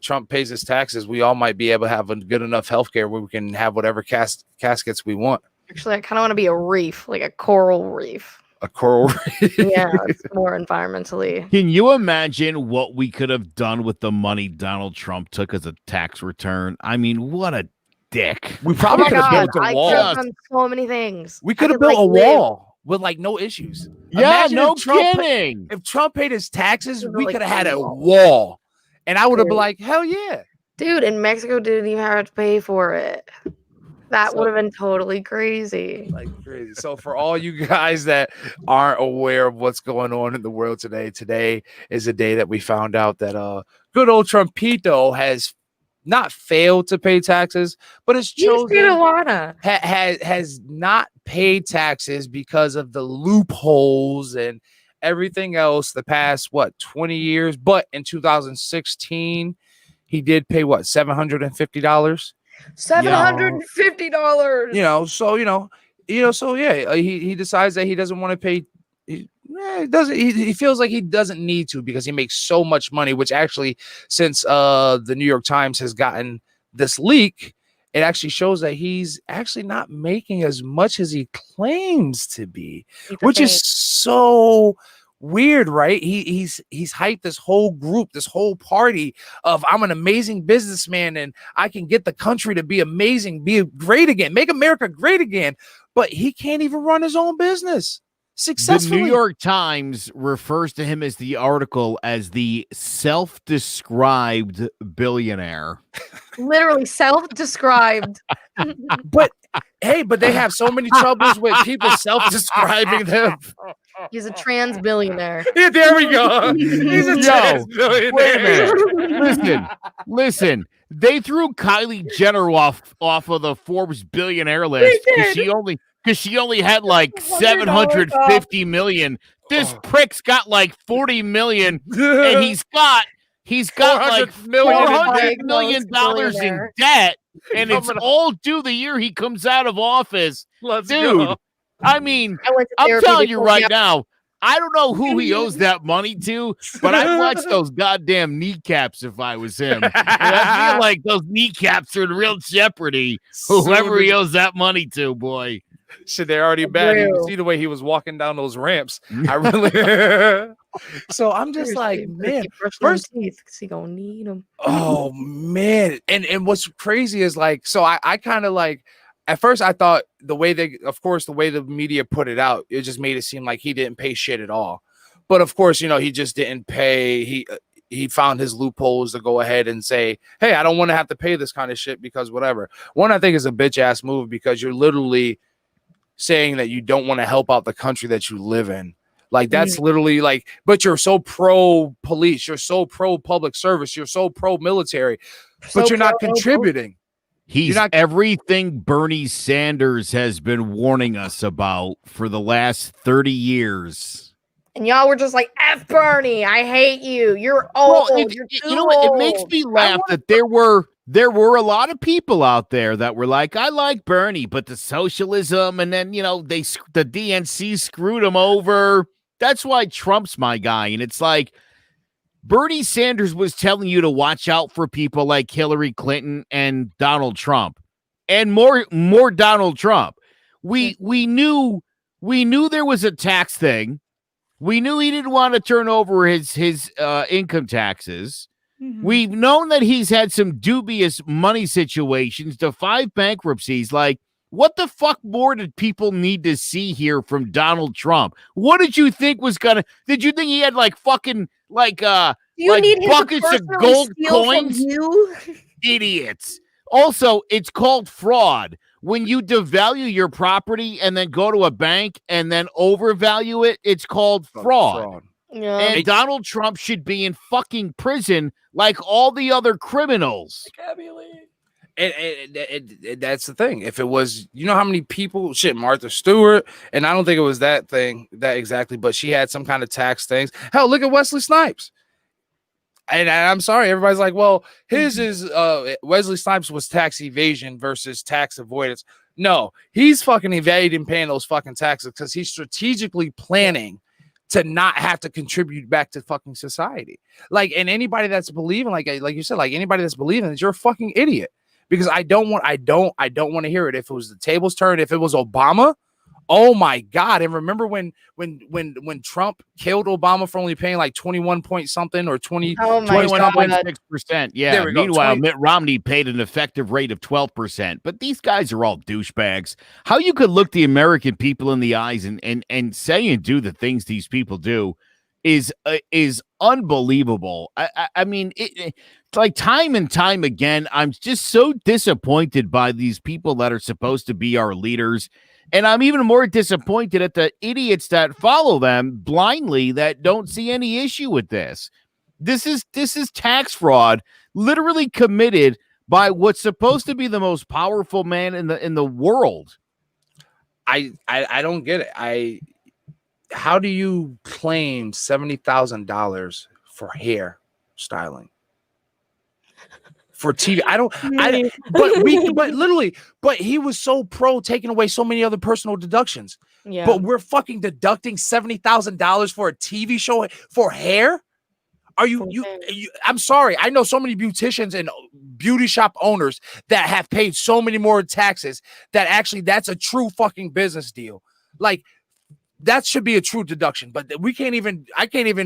Trump pays his taxes, we all might be able to have a good enough healthcare where we can have whatever caskets we want. Actually, I kind of want to be a reef, like a coral reef. A coral reef. Yeah, it's more environmentally. Can you imagine what we could have done with the money Donald Trump took as a tax return? I mean, what a dick. We probably could have built a wall. I could have done so many things. We could have built a wall with like no issues. Yeah, no kidding. If Trump paid his taxes, we could have had a wall. And I would have been like, hell yeah. Dude, and Mexico didn't even have to pay for it. That would have been totally crazy. Like crazy. So for all you guys that aren't aware of what's going on in the world today is a day that we found out that good old Trumpito has not failed to pay taxes, but has chosen has not paid taxes because of the loopholes and everything else the past 20 years. But in 2016, he did pay $750. $750. So he decides that he doesn't want to pay. He feels like he doesn't need to because he makes so much money, which actually, since the New York Times has gotten this leak, it actually shows that he's actually not making as much as he claims to be, which is so weird, right? He's hyped this whole group, this whole party of I'm an amazing businessman and I can get the country to be amazing, be great again, make America great again, but he can't even run his own business. successfully. The New York Times refers to him as the article as the self-described billionaire. Literally self-described. But hey, but they have so many troubles with people self-describing them. He's a trans billionaire. Yeah, there we go. He's a trans billionaire. Wait a minute. Listen. They threw Kylie Jenner off of the Forbes billionaire list because she only had like 750 million. This prick's got like 40 million, and he's got like $400 million in debt, and it's all due the year he comes out of office. Dude, go. I mean, I'm telling you right now, I don't know who he owes that money to, but I'd watch those goddamn kneecaps if I was him. And I feel like those kneecaps are in real jeopardy. Whoever he owes that money to, boy. Shit, they're already bad. You can see the way he was walking down those ramps. I really. So I'm just like, man, first teeth because he gonna need them. Oh man, and what's crazy is like, so I kind of like. At first, I thought the way the media put it out, it just made it seem like he didn't pay shit at all. But of course, you know, he just didn't pay. He found his loopholes to go ahead and say, hey, I don't want to have to pay this kind of shit because whatever. One, I think is a bitch ass move because you're literally saying that you don't want to help out the country that you live in. Like that's literally like, but you're so pro police, you're so pro public service, you're so pro military, but you're not contributing. He's everything Bernie Sanders has been warning us about for the last 30 years. And y'all were just like, F Bernie, I hate you. You're old. You're too old. It makes me laugh that there were a lot of people out there that were like, I like Bernie, but the socialism, and then, you know, the DNC screwed him over. That's why Trump's my guy. And it's like, Bernie Sanders was telling you to watch out for people like Hillary Clinton and Donald Trump, and more Donald Trump. We knew there was a tax thing. We knew he didn't want to turn over his income taxes. We've known that he's had some dubious money situations, to 5 bankruptcies. Like, what the fuck more did people need to see here from Donald Trump? What did you think was gonna? Did you think he had like fucking like buckets of gold coins? Idiots. Also, it's called fraud. When you devalue your property and then go to a bank and then overvalue it, it's called fraud. Yeah. And Donald Trump should be in fucking prison like all the other criminals. I can't believe. And that's the thing. If it was, you know how many people, Martha Stewart, and I don't think it was that exactly, but she had some kind of tax things. Hell, look at Wesley Snipes. And I'm sorry, everybody's like, well, his is Wesley Snipes was tax evasion versus tax avoidance. No, he's fucking evading paying those fucking taxes because he's strategically planning to not have to contribute back to fucking society. Like, and anybody that's believing, like you said, like anybody that's believing that, you're a fucking idiot. Because I don't want to hear it. If it was the tables turned, if it was Obama, oh my God. And remember when Trump killed Obama for only paying like 21 point something or 21.6%. Yeah. Meanwhile, Mitt Romney paid an effective rate of 12%. But these guys are all douchebags. How you could look the American people in the eyes and say and do the things these people do is unbelievable. I mean, it's like time and time again, I'm just so disappointed by these people that are supposed to be our leaders. And I'm even more disappointed at the idiots that follow them blindly that don't see any issue with this. This is tax fraud, literally committed by what's supposed to be the most powerful man in the world. I don't get it. How do you claim $70,000 for hair styling? For TV, but he was so pro taking away so many other personal deductions. Yeah. But we're fucking deducting $70,000 for a TV show for hair. Are you? I'm sorry. I know so many beauticians and beauty shop owners that have paid so many more taxes that actually that's a true fucking business deal. Like, that should be a true deduction, but I can't even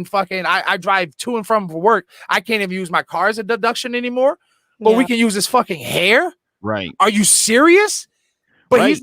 fucking, I drive to and from for work. I can't even use my car as a deduction anymore, but we can use this fucking hair. Right. Are you serious? But right.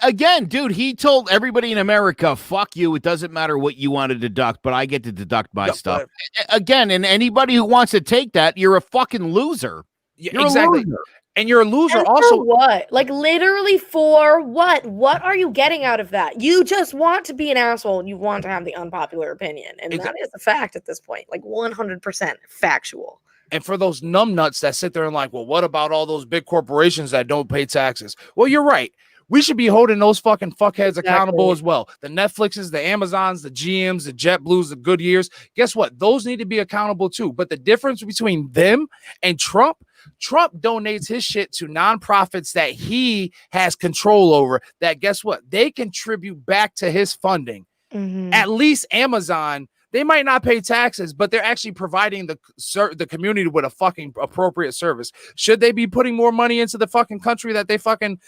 Again, dude, he told everybody in America, fuck you. It doesn't matter what you want to deduct, but I get to deduct my stuff. Again, and anybody who wants to take that, you're a fucking loser. You're exactly. a loser. And you're a loser and also. For what? Like literally for what? What are you getting out of that? You just want to be an asshole and you want to have the unpopular opinion. And that is a fact at this point. Like 100% factual. And for those numbnuts that sit there and like, well, what about all those big corporations that don't pay taxes? Well, you're right. We should be holding those fucking fuckheads accountable as well. The Netflixes, the Amazons, the GMs, the JetBlues, the Goodyears. Guess what? Those need to be accountable too. But the difference between them and Trump donates his shit to nonprofits that he has control over. That guess what? They contribute back to his funding. At least Amazon. They might not pay taxes, but they're actually providing the community with a fucking appropriate service. Should they be putting more money into the fucking country that they fucking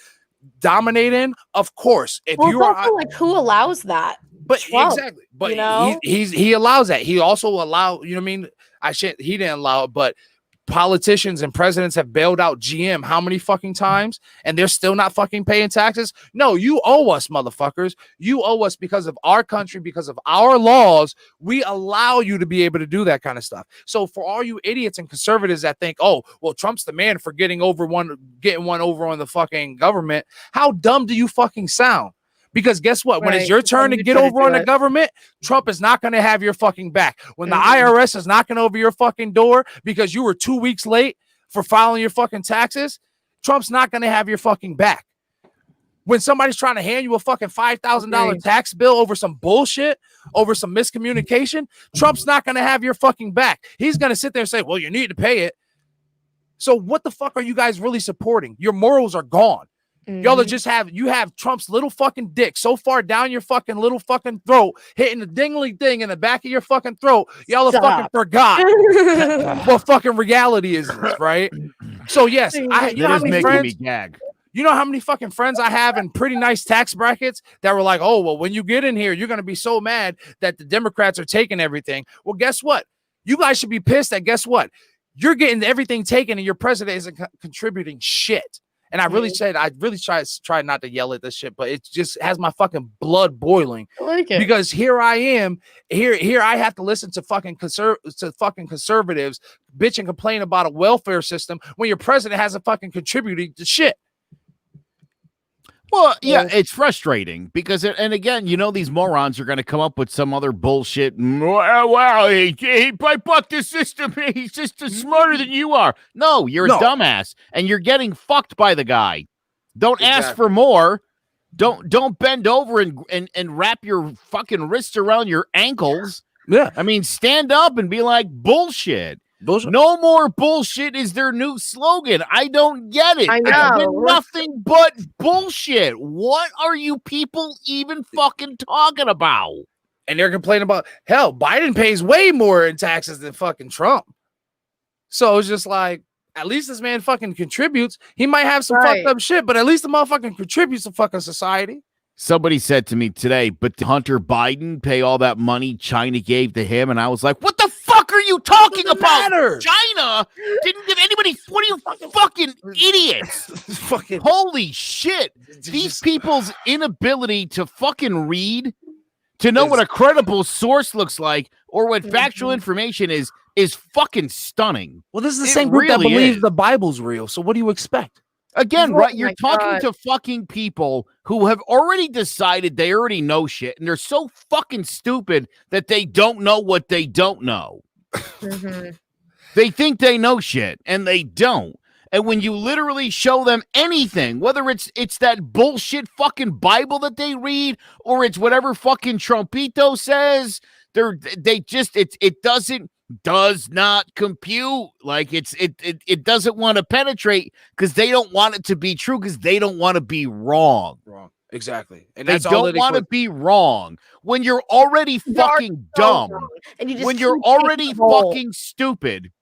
dominate in? Of course. If you are like, who allows that? But Trump, exactly. But he allows that. He also allow. You know what I mean? He didn't allow it, but politicians and presidents have bailed out GM how many fucking times, and they're still not fucking paying taxes? No, you owe us, motherfuckers. You owe us because of our country, because of our laws. We allow you to be able to do that kind of stuff. So for all you idiots and conservatives that think, oh, well, Trump's the man for getting one over on the fucking government, how dumb do you fucking sound? Because guess what? When it's your turn to get over on the government, Trump is not going to have your fucking back. When the IRS is knocking over your fucking door because you were 2 weeks late for filing your fucking taxes, Trump's not going to have your fucking back. When somebody's trying to hand you a fucking $5,000 tax bill over some bullshit, over some miscommunication, Trump's not going to have your fucking back. He's going to sit there and say, well, you need to pay it. So what the fuck are you guys really supporting? Your morals are gone. Y'all are just you have Trump's little fucking dick so far down your fucking little fucking throat, hitting the dingly thing in the back of your fucking throat. Y'all have fucking forgot what fucking reality is this, right? So yes, you know how many friends, you know how many fucking friends I have in pretty nice tax brackets that were like, oh, well, when you get in here, you're gonna be so mad that the Democrats are taking everything. Well, guess what? You guys should be pissed that guess what? You're getting everything taken and your president isn't contributing shit. And I really try not to yell at this shit, but it just has my fucking blood boiling. I like it. Because here I am, here I have to listen to fucking conservatives bitch and complain about a welfare system when your president hasn't fucking contributed to shit. Well, yeah, it's frustrating because, and again, these morons are going to come up with some other bullshit. Wow, he bucked the system. He's just smarter than you are. No, you're a dumbass, and you're getting fucked by the guy. Don't ask for more. Don't bend over and wrap your fucking wrists around your ankles. Yeah, I mean, stand up and be like bullshit. No more bullshit is their new slogan. I don't get it. I know. It's been nothing but bullshit. What are you people even fucking talking about? And they're complaining about, hell, Biden pays way more in taxes than fucking Trump. So it's just like, at least this man fucking contributes. He might have some fucked up shit, but at least the motherfucking contributes to fucking society. Somebody said to me today, but did Hunter Biden pay all that money China gave to him? And I was like, what the fuck are you talking about? China didn't give anybody. What are you fucking idiots? Holy shit. These people's inability to fucking read, to know what a credible source looks like or what factual information is fucking stunning. Well, this is the same group that believes the Bible's real. So what do you expect? Again, right? You're talking to fucking people who have already decided they already know shit, and they're so fucking stupid that they don't know what they don't know. They think they know shit, and they don't. And when you literally show them anything, whether it's that bullshit fucking Bible that they read, or it's whatever fucking Trumpito says, it does not compute. Like it doesn't want to penetrate because they don't want it to be true, because they don't want to be wrong. Exactly. And they don't want to be wrong when you're already fucking dumb. And when you're already fucking stupid,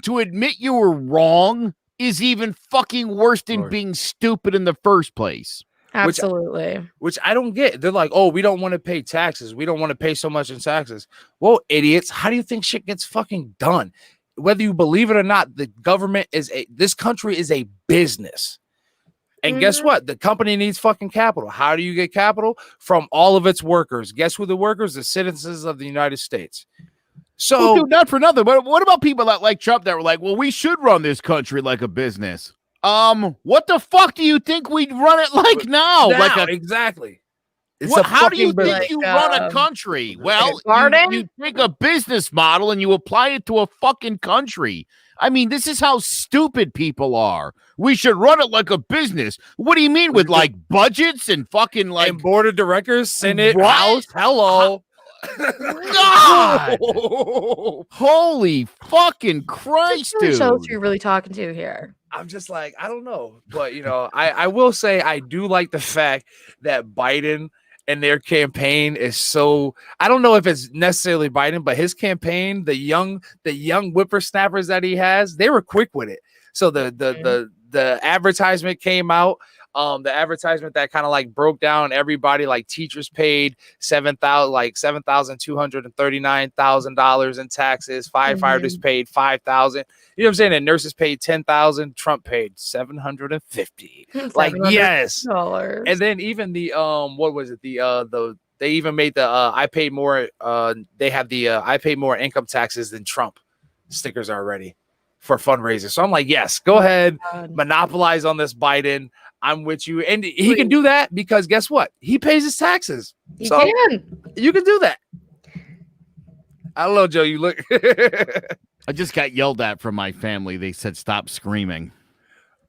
to admit you were wrong is even fucking worse than being stupid in the first place. Absolutely. Which I don't get. They're like, oh, we don't want to pay taxes. We don't want to pay so much in taxes. Well, idiots, how do you think shit gets fucking done? Whether you believe it or not, the government this country is a business. And guess what? The company needs fucking capital. How do you get capital? From all of its workers. Guess who the workers? The citizens of the United States. So, dude, not for nothing. But what about people that like Trump that were like, well, we should run this country like a business? What the fuck do you think we'd run it like now? Exactly. How do you think you run a country? Well, you take a business model and you apply it to a fucking country. I mean, this is how stupid people are. We should run it like a business. What do you mean with like budgets and fucking like and board of directors, Senate, House? Hello. God. Holy fucking Christ, dude. Shows who you're really talking to here. I'm just like, I don't know. But, I will say I do like the fact that Biden and their campaign is so, I don't know if it's necessarily Biden, but his campaign, the young whippersnappers that he has, they were quick with it. So the advertisement came out. The advertisement that kind of like broke down everybody, like teachers paid $7,239,000 in taxes. Firefighters paid $5,000. You know what I'm saying? And nurses paid $10,000. Trump paid $750. Like, yes. And then even the what was it? They even made the I paid more. They have the I paid more income taxes than Trump stickers already for fundraisers. So I'm like, yes, go ahead, monopolize on this Biden. I'm with you. And he can do that because guess what? He pays his taxes. You can do that. I don't know, Joe. You look. I just got yelled at from my family. They said, stop screaming.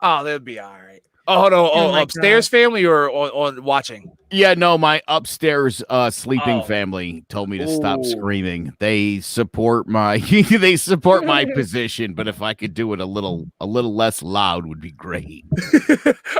Oh, that'd be all right. Oh, no. Oh, upstairs family or on watching? Yeah, no, my upstairs sleeping family told me to stop screaming. They support my position, but if I could do it a little less loud would be great.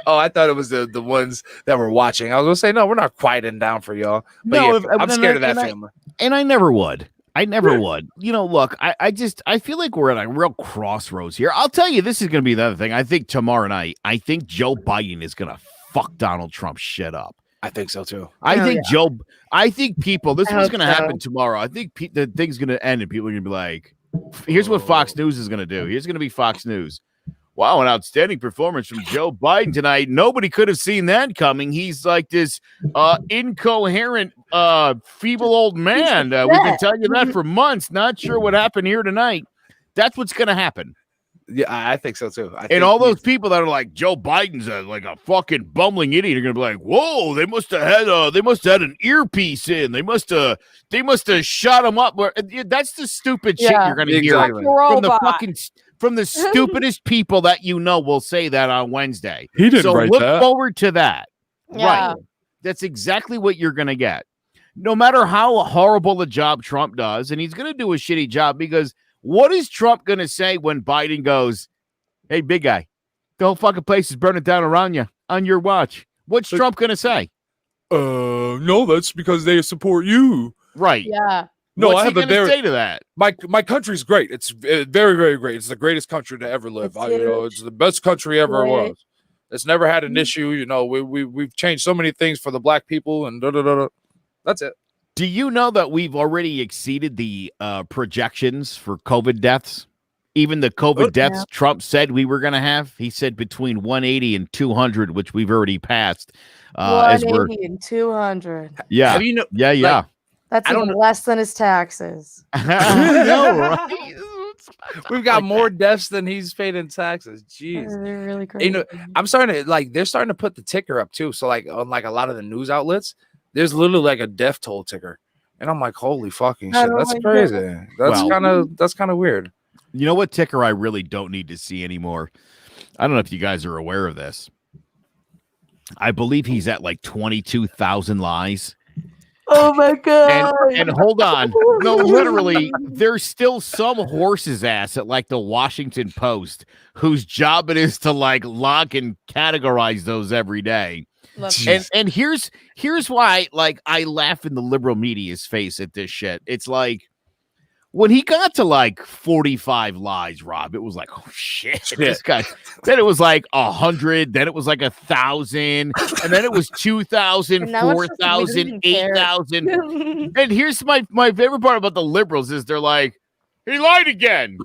Oh, I thought it was the ones that were watching. I was gonna say, no, we're not quieting down for y'all. But no, yeah, I'm scared of that family. And I never would. Would. Look, I feel like we're at a real crossroads here. I'll tell you, this is going to be the other thing. I think tomorrow night, Joe Biden is going to fuck Donald Trump's shit up. I think so too. I think people, this is what's going to happen tomorrow. I think the thing's going to end and people are going to be like, here's what Fox News is going to do. Here's going to be Fox News. Wow, an outstanding performance from Joe Biden tonight. Nobody could have seen that coming. He's like this incoherent, feeble old man. We can tell you that for months. Not sure what happened here tonight. That's what's going to happen. Yeah, I think so too. And all those people that are like Joe Biden's like a fucking bumbling idiot are going to be like, "Whoa, they must have had an earpiece in. They must have shot him up." That's the stupid shit you're going to hear from the stupidest people that will say that on Wednesday. He didn't write that. Look forward to that. Yeah. Right. That's exactly what you're going to get. No matter how horrible a job Trump does, and he's going to do a shitty job because what is Trump going to say when Biden goes, "Hey, big guy, the whole fucking place is burning down around you on your watch"? What's Trump going to say? No, that's because they support you. Right. Yeah. No, What's I have he going to say to that? My country's great. It's very, very great. It's the greatest country to ever live. It's the best country ever was. It's never had an issue. We've changed so many things for the black people and da da da. That's it. Do you know that we've already exceeded the projections for COVID deaths? Even the COVID deaths Trump said we were going to have. He said between 180 and 200, which we've already passed. 180 and 200. Yeah. Yeah. That's even less than his taxes. I know, right? We've got more deaths than he's paid in taxes. Jeez. They're really crazy. I'm starting to they're starting to put the ticker up too. So on a lot of the news outlets, there's literally like a death toll ticker. And I'm like, holy fucking shit. That's crazy. That's kind of weird. You know what ticker I really don't need to see anymore? I don't know if you guys are aware of this. I believe he's at like 22,000 lies. Oh my god! And hold on, no, literally, there's still some horse's ass at like the Washington Post whose job it is to like log and categorize those every day. And here's why like I laugh in the liberal media's face at this shit. It's like when he got to like 45 lies, Rob, it was like, oh shit, this guy. Then it was like 100, then it was like 1,000, and then it was 2,000, 4,000, 8,000. And here's my favorite part about the liberals is they're like, he lied again.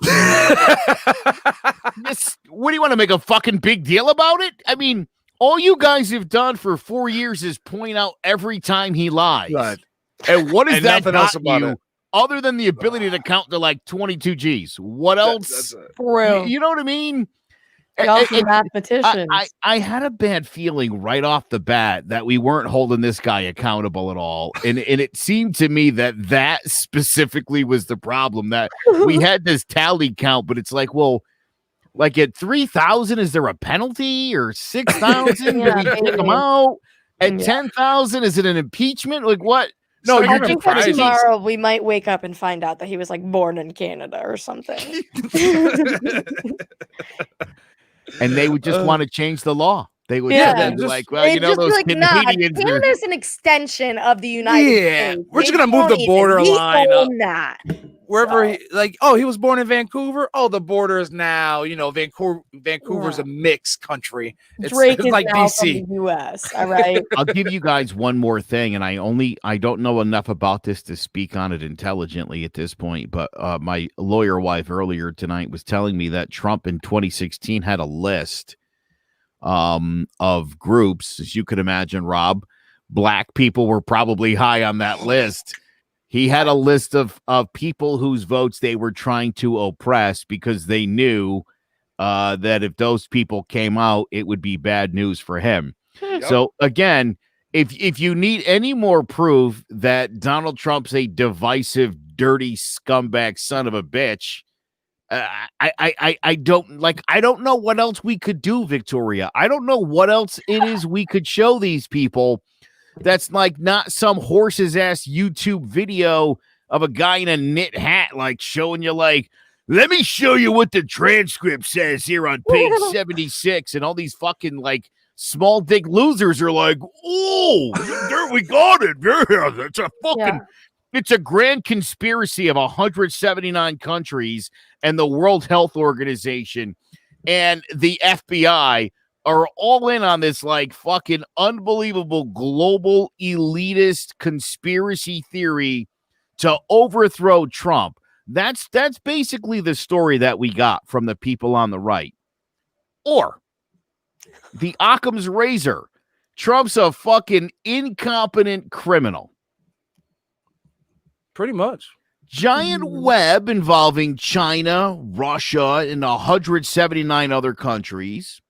What do you want to make a fucking big deal about it? I mean, All you guys have done for 4 years is point out every time he lies. Right. And what is And that nothing else got about you it. other than the ability to count to like 22 G's? What else? That's it. For real. You know what I mean? Y'all some mathematicians. I had a bad feeling right off the bat that we weren't holding this guy accountable at all. And it seemed to me that specifically was the problem, that we had this tally count, but it's like, well, like at 3,000, is there a penalty, or 6,000? Yeah, Did we kick him out? At 10,000, is it an impeachment? Like what? No, I you're think that surprised. tomorrow we might wake up and find out that he was like born in Canada or something. And they would just want to change the law. They would Yeah. be like, well, They'd you know, just be those like, nah, Canadians are. Canada's an extension of the United States. We're just They gonna move don't the even- border we line up. own that. Wherever he was born in Vancouver. Oh, the border is now, Vancouver's a mixed country. Drake it's is like now BC. from the U.S. All right. I'll give you guys one more thing, and I don't know enough about this to speak on it intelligently at this point, but my lawyer wife earlier tonight was telling me that Trump in 2016 had a list of groups. As you could imagine, Rob, black people were probably high on that list. He had a list of people whose votes they were trying to oppress because they knew that if those people came out, it would be bad news for him. Yep. So again, if you need any more proof that Donald Trump's a divisive, dirty scumbag son of a bitch, I don't know what else we could do, Victoria. I don't know what else it is we could show these people. That's like not some horse's ass YouTube video of a guy in a knit hat, like showing you like, let me show you what the transcript says here on page 76. And all these fucking like small dick losers are like, oh, there we got it. Yeah, that's a fucking, it's a grand conspiracy of 179 countries and the World Health Organization and the FBI are all in on this like fucking unbelievable global elitist conspiracy theory to overthrow Trump. That's basically the story that we got from the people on the right. Or the Occam's razor. Trump's a fucking incompetent criminal. Pretty much. Giant web involving China, Russia, and 179 other countries.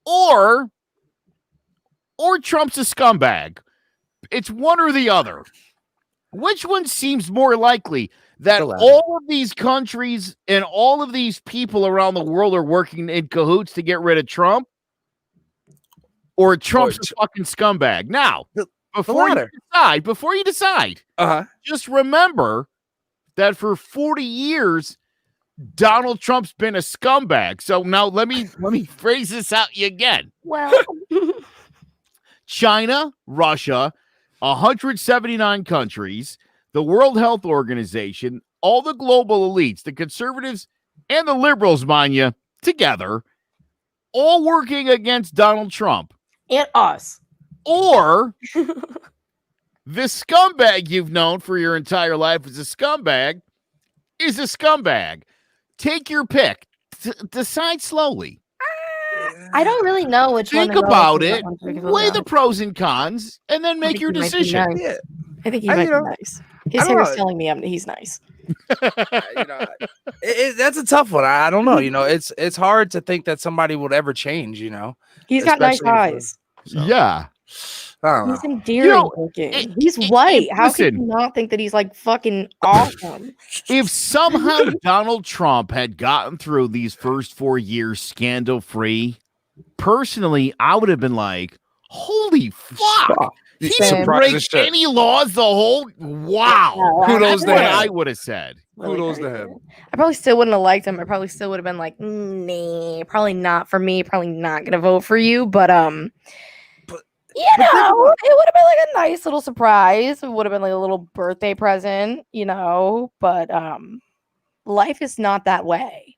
Or Trump's a scumbag. It's one or the other. Which one seems more likely? That all of these countries and all of these people around the world are working in cahoots to get rid of Trump? Or Trump's a fucking scumbag? Now, before you decide, just remember that for 40 years, Donald Trump's been a scumbag. So now let me phrase this out again. Well, China, Russia, 179 countries, the World Health Organization, all the global elites, the conservatives and the liberals, mind you, together, all working against Donald Trump. And us. Or the scumbag you've known for your entire life as a scumbag is a scumbag. Take your pick. Decide slowly. I don't really know which one. Think about it. Weigh the pros and cons, and then make your decision. Nice. I think he might be nice. His hair is telling me he's nice. That's a tough one. I don't know. It's hard to think that somebody would ever change. He's got nice eyes. Yeah. He's endearing looking. He's white. How can you not think that he's like fucking awesome? If somehow Donald Trump had gotten through these first 4 years scandal free, personally, I would have been like, holy fuck. He didn't break any laws the whole Kudos to him. I would have said. Kudos to him. I probably still wouldn't have liked him. I probably still would have been like, nah, probably not for me. Probably not gonna vote for you. But it would have been like a nice little surprise. It would have been like a little birthday present, But life is not that way.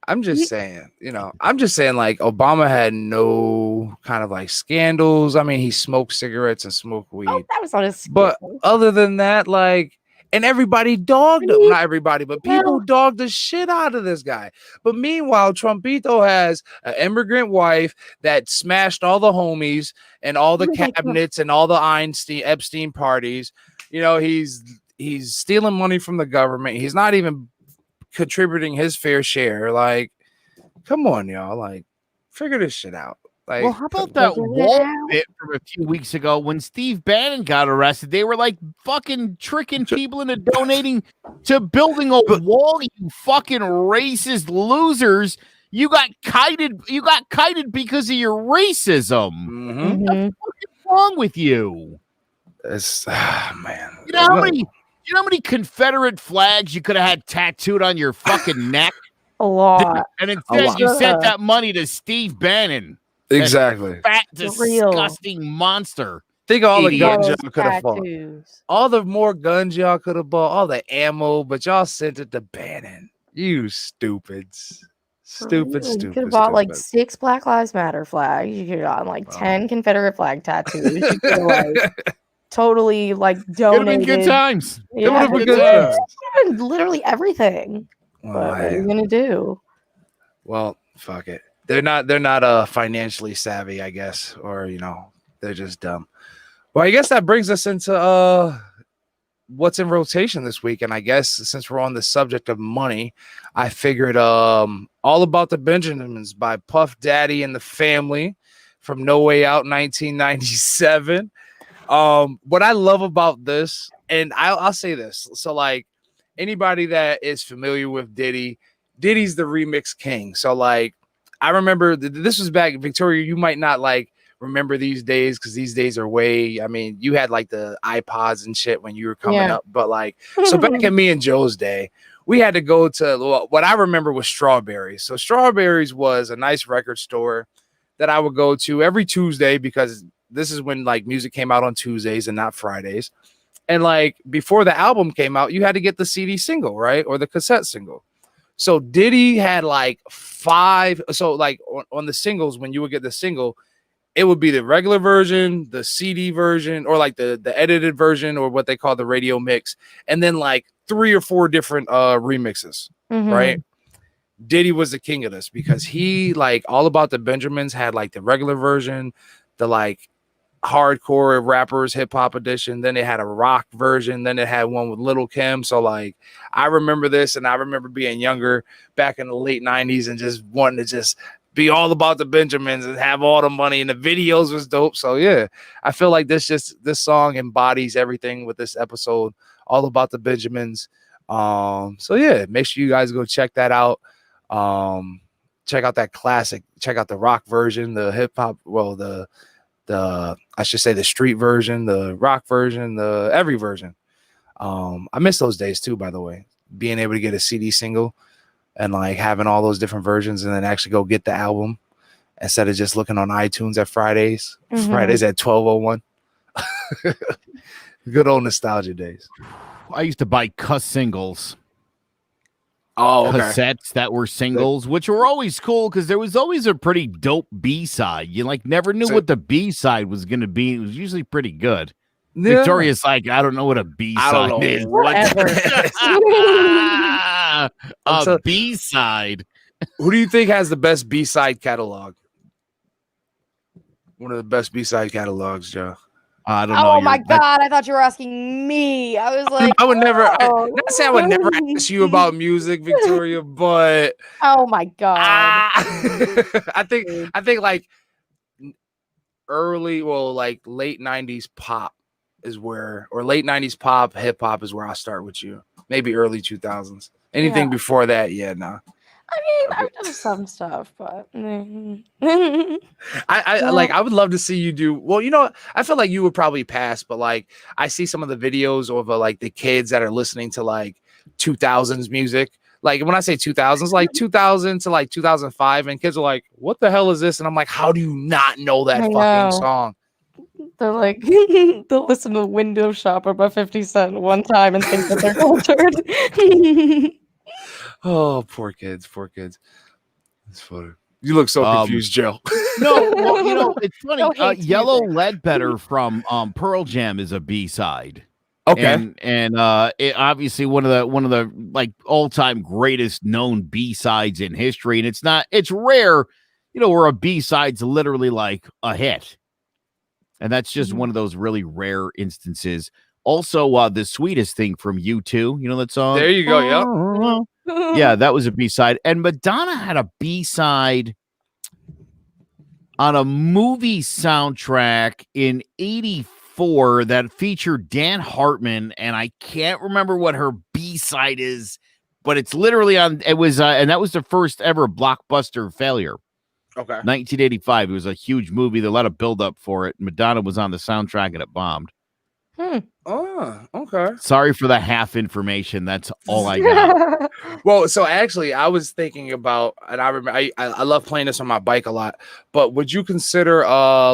I'm just saying, like Obama had no kind of like scandals. I mean, he smoked cigarettes and smoked weed. Oh, that was not his. But other than that, like And everybody dogged him. Not everybody, but people dogged the shit out of this guy. But meanwhile, Trumpito has an immigrant wife that smashed all the homies and all the cabinets and all the Epstein parties. You know, he's stealing money from the government. He's not even contributing his fair share. Like, come on, y'all. Like, figure this shit out. Like, well, how about that wall bit from a few weeks ago when Steve Bannon got arrested? They were like fucking tricking people into donating to building a wall. You fucking racist losers! You got kited. You got kited because of your racism. Mm-hmm. What the fuck is wrong with you? It's man. You know how many Confederate flags you could have had tattooed on your fucking neck? A lot. And instead, you sent that money to Steve Bannon. Exactly. Fat, disgusting monster. Think of all the guns y'all could have bought. All the more guns y'all could have bought, all the ammo, but y'all sent it to Bannon. You stupids. Stupid. You could have bought like 6 Black Lives Matter flags. You could have gotten like 10 Confederate flag tattoos. You could have like totally like donated. Good times. Yeah, good times. Literally everything. Well, what are you gonna do? Well, fuck it. They're not financially savvy, I guess, or they're just dumb. Well, I guess that brings us into what's in rotation this week. And I guess since we're on the subject of money, I figured All About the Benjamins by Puff Daddy and the Family from No Way Out 1997. What I love about this, and I'll say this, so like anybody that is familiar with Diddy's the remix king. So like I remember this was back, Victoria, you might not like remember these days because these days are you had like the iPods and shit when you were coming up, but like so back in me and Joe's day, we had to go to what I remember was Strawberries. So Strawberries was a nice record store that I would go to every Tuesday because this is when like music came out on Tuesdays and not Fridays. And like before the album came out, you had to get the CD single, right? Or the cassette single. So Diddy had like 5. So like on the singles, when you would get the single, it would be the regular version, the CD version, or like the edited version, or what they call the radio mix. And then like 3 or 4 different remixes, right? Diddy was the king of this because he like All About the Benjamins had like the regular version, the like hardcore rappers hip hop edition, then they had a rock version, then it had one with Lil' Kim. So like I remember this, and I remember being younger back in the late 90s and just wanting to just be all about the Benjamins and have all the money, and the videos was dope. So yeah, I feel like this song embodies everything with this episode, All About the Benjamins. So yeah, make sure you guys go check that out. Check out that classic, check out the rock version, the hip hop, I should say the street version, the rock version, the every version. I miss those days too, by the way, being able to get a CD single and like having all those different versions and then actually go get the album instead of just looking on iTunes at Fridays at 12:01. Good old nostalgia days. I used to buy cuss singles. Oh, okay. Cassettes that were singles, which were always cool because there was always a pretty dope B-side. You like never knew what the B-side was going to be. It was usually pretty good. Yeah. Victoria's like, I don't know what a B-side is. A B-side. Who do you think has the best B-side catalog? One of the best B-side catalogs, Joe. I don't know. Oh my God! I thought you were asking me. I was like, I would never. Not say I would never ask you about music, Victoria, but oh my God! I think like early, like late 90s pop is where, or late 90s pop, hip hop is where I start with you. Maybe early 2000s. Anything before that, nah. I mean, I've done some stuff, but I would love to see you do well. I feel like you would probably pass, but like I see some of the videos of like the kids that are listening to like 2000s music. Like when I say 2000s, like 2000 to like 2005, and kids are like, "What the hell is this?" And I'm like, "How do you not know that fucking song?" They're like, they'll listen to Window Shopper by 50 Cent one time and think that they're cultured. Oh, poor kids. It's funny. You look so confused, Joe. No, well, it's funny. Yellow Ledbetter from Pearl Jam is a B-side. Okay. And it obviously one of the like all-time greatest known B-sides in history. And it's rare, where a B-side's literally like a hit. And that's just one of those really rare instances. Also, The Sweetest Thing from U2, that song? There you go. Yep. Yeah, that was a B-side. And Madonna had a B-side on a movie soundtrack in 1984 that featured Dan Hartman, and I can't remember what her B-side is, but it's literally on. It was, and that was the first ever blockbuster failure. Okay, 1985. It was a huge movie. There was a lot of buildup for it. Madonna was on the soundtrack, and it bombed. Oh, okay. Sorry for the half information. That's all I got. Well, so actually, I was thinking about, and I remember I love playing this on my bike a lot. But would you consider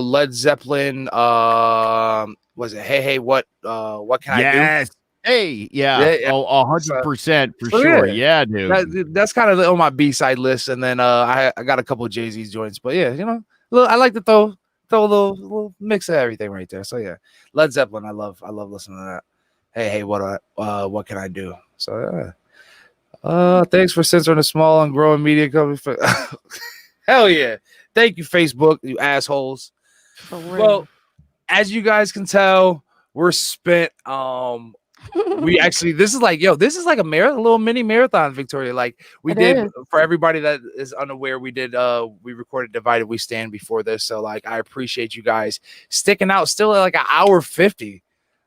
Led Zeppelin? Was it Hey What Can I Do? Yes. Hey, yeah. Oh, 100% for sure. Yeah, dude. That's kind of on my B-side list, and then I got a couple of Jay-Z's joints. But yeah, I like to throw a little mix of everything right there. So yeah, Led Zeppelin, I love listening to that. Hey, what can I do? So thanks for censoring a small and growing media company. Hell yeah, thank you, Facebook, you assholes. Well, as you guys can tell, we're spent. We actually, this is like a little mini marathon, Victoria. Like we did for everybody that is unaware, we recorded Divided We Stand before this. So like, I appreciate you guys sticking out still at like an hour 50,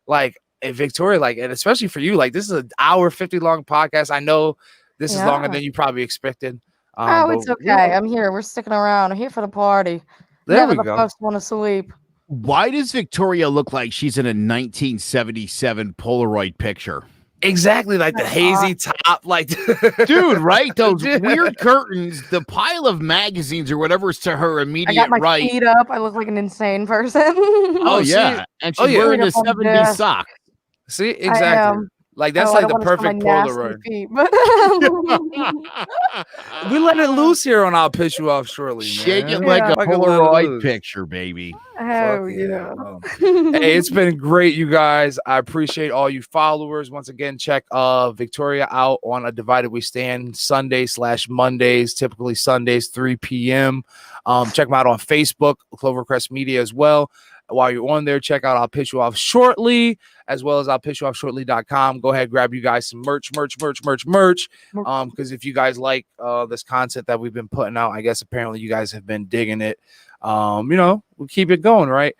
like in Victoria, like, and especially for you, like this is an hour 50 long podcast. I know this is longer than you probably expected. It's okay. I'm here. We're sticking around. I'm here for the party. There we go. The first one to sleep. Why does Victoria look like she's in a 1977 Polaroid picture? Exactly, like the hazy top, like dude, right? Those weird curtains, the pile of magazines or whatever is to her immediate I got my right. feet up. I look like an insane person. Oh yeah, and she's wearing a 70s sock. See, exactly. Like that's like the perfect Polaroid. Feet, but we let it loose here on I'll Piss You Off Shortly. Shake it like a Polaroid picture, baby. Oh yeah. Hey, it's been great, you guys. I appreciate all you followers. Once again, check Victoria out on A Divided We Stand Sunday/Mondays, typically Sundays 3 p.m. Check them out on Facebook, Clovercrest Media as well. While you're on there, check out I'll Piss You Off Shortly, as well as I'll piss you off shortly.com. Go ahead, grab you guys some merch. Because if you guys like this content that we've been putting out, I guess apparently you guys have been digging it. We'll keep it going, right?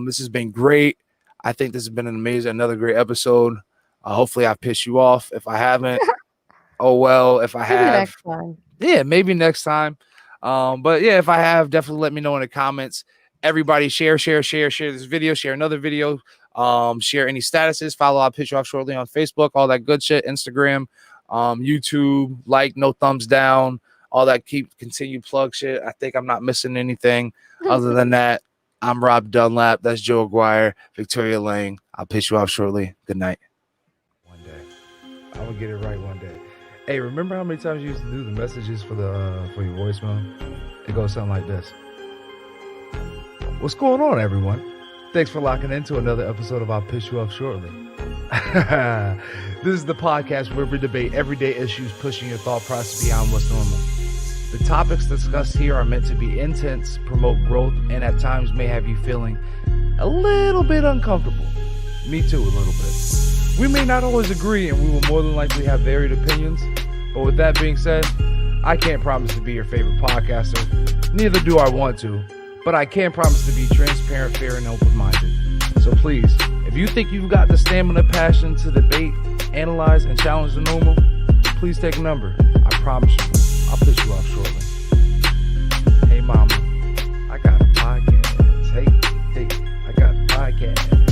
This has been great. I think this has been another great episode. Hopefully I've pissed you off. If I haven't, oh well. If I have, next time. Yeah, maybe next time. But yeah, if I have, definitely let me know in the comments. Everybody share this video, share another video, share any statuses, follow I'll Piss You Off Shortly on Facebook, all that good shit, Instagram, YouTube, like, no thumbs down, all that continue plug shit. I think I'm not missing anything. Other than that, I'm Rob Dunlap. That's Joe Aguirre, Victoria Lang. I'll Piss You Off Shortly. Good night. One day. I will get it right one day. Hey, remember how many times you used to do the messages for your voicemail? It goes something like this. What's going on, everyone? Thanks for locking into another episode of I'll Piss You Off Shortly. This is the podcast where we debate everyday issues, pushing your thought process beyond what's normal. The topics discussed here are meant to be intense, promote growth, and at times may have you feeling a little bit uncomfortable. Me too, a little bit. We may not always agree, and we will more than likely have varied opinions. But with that being said, I can't promise to be your favorite podcaster. Neither do I want to. But I can promise to be transparent, fair, and open-minded. So please, if you think you've got the stamina, passion to debate, analyze, and challenge the normal, please take a number. I promise you, I'll piss you off shortly. Hey, mama, I got a podcast. Hey, I got a podcast.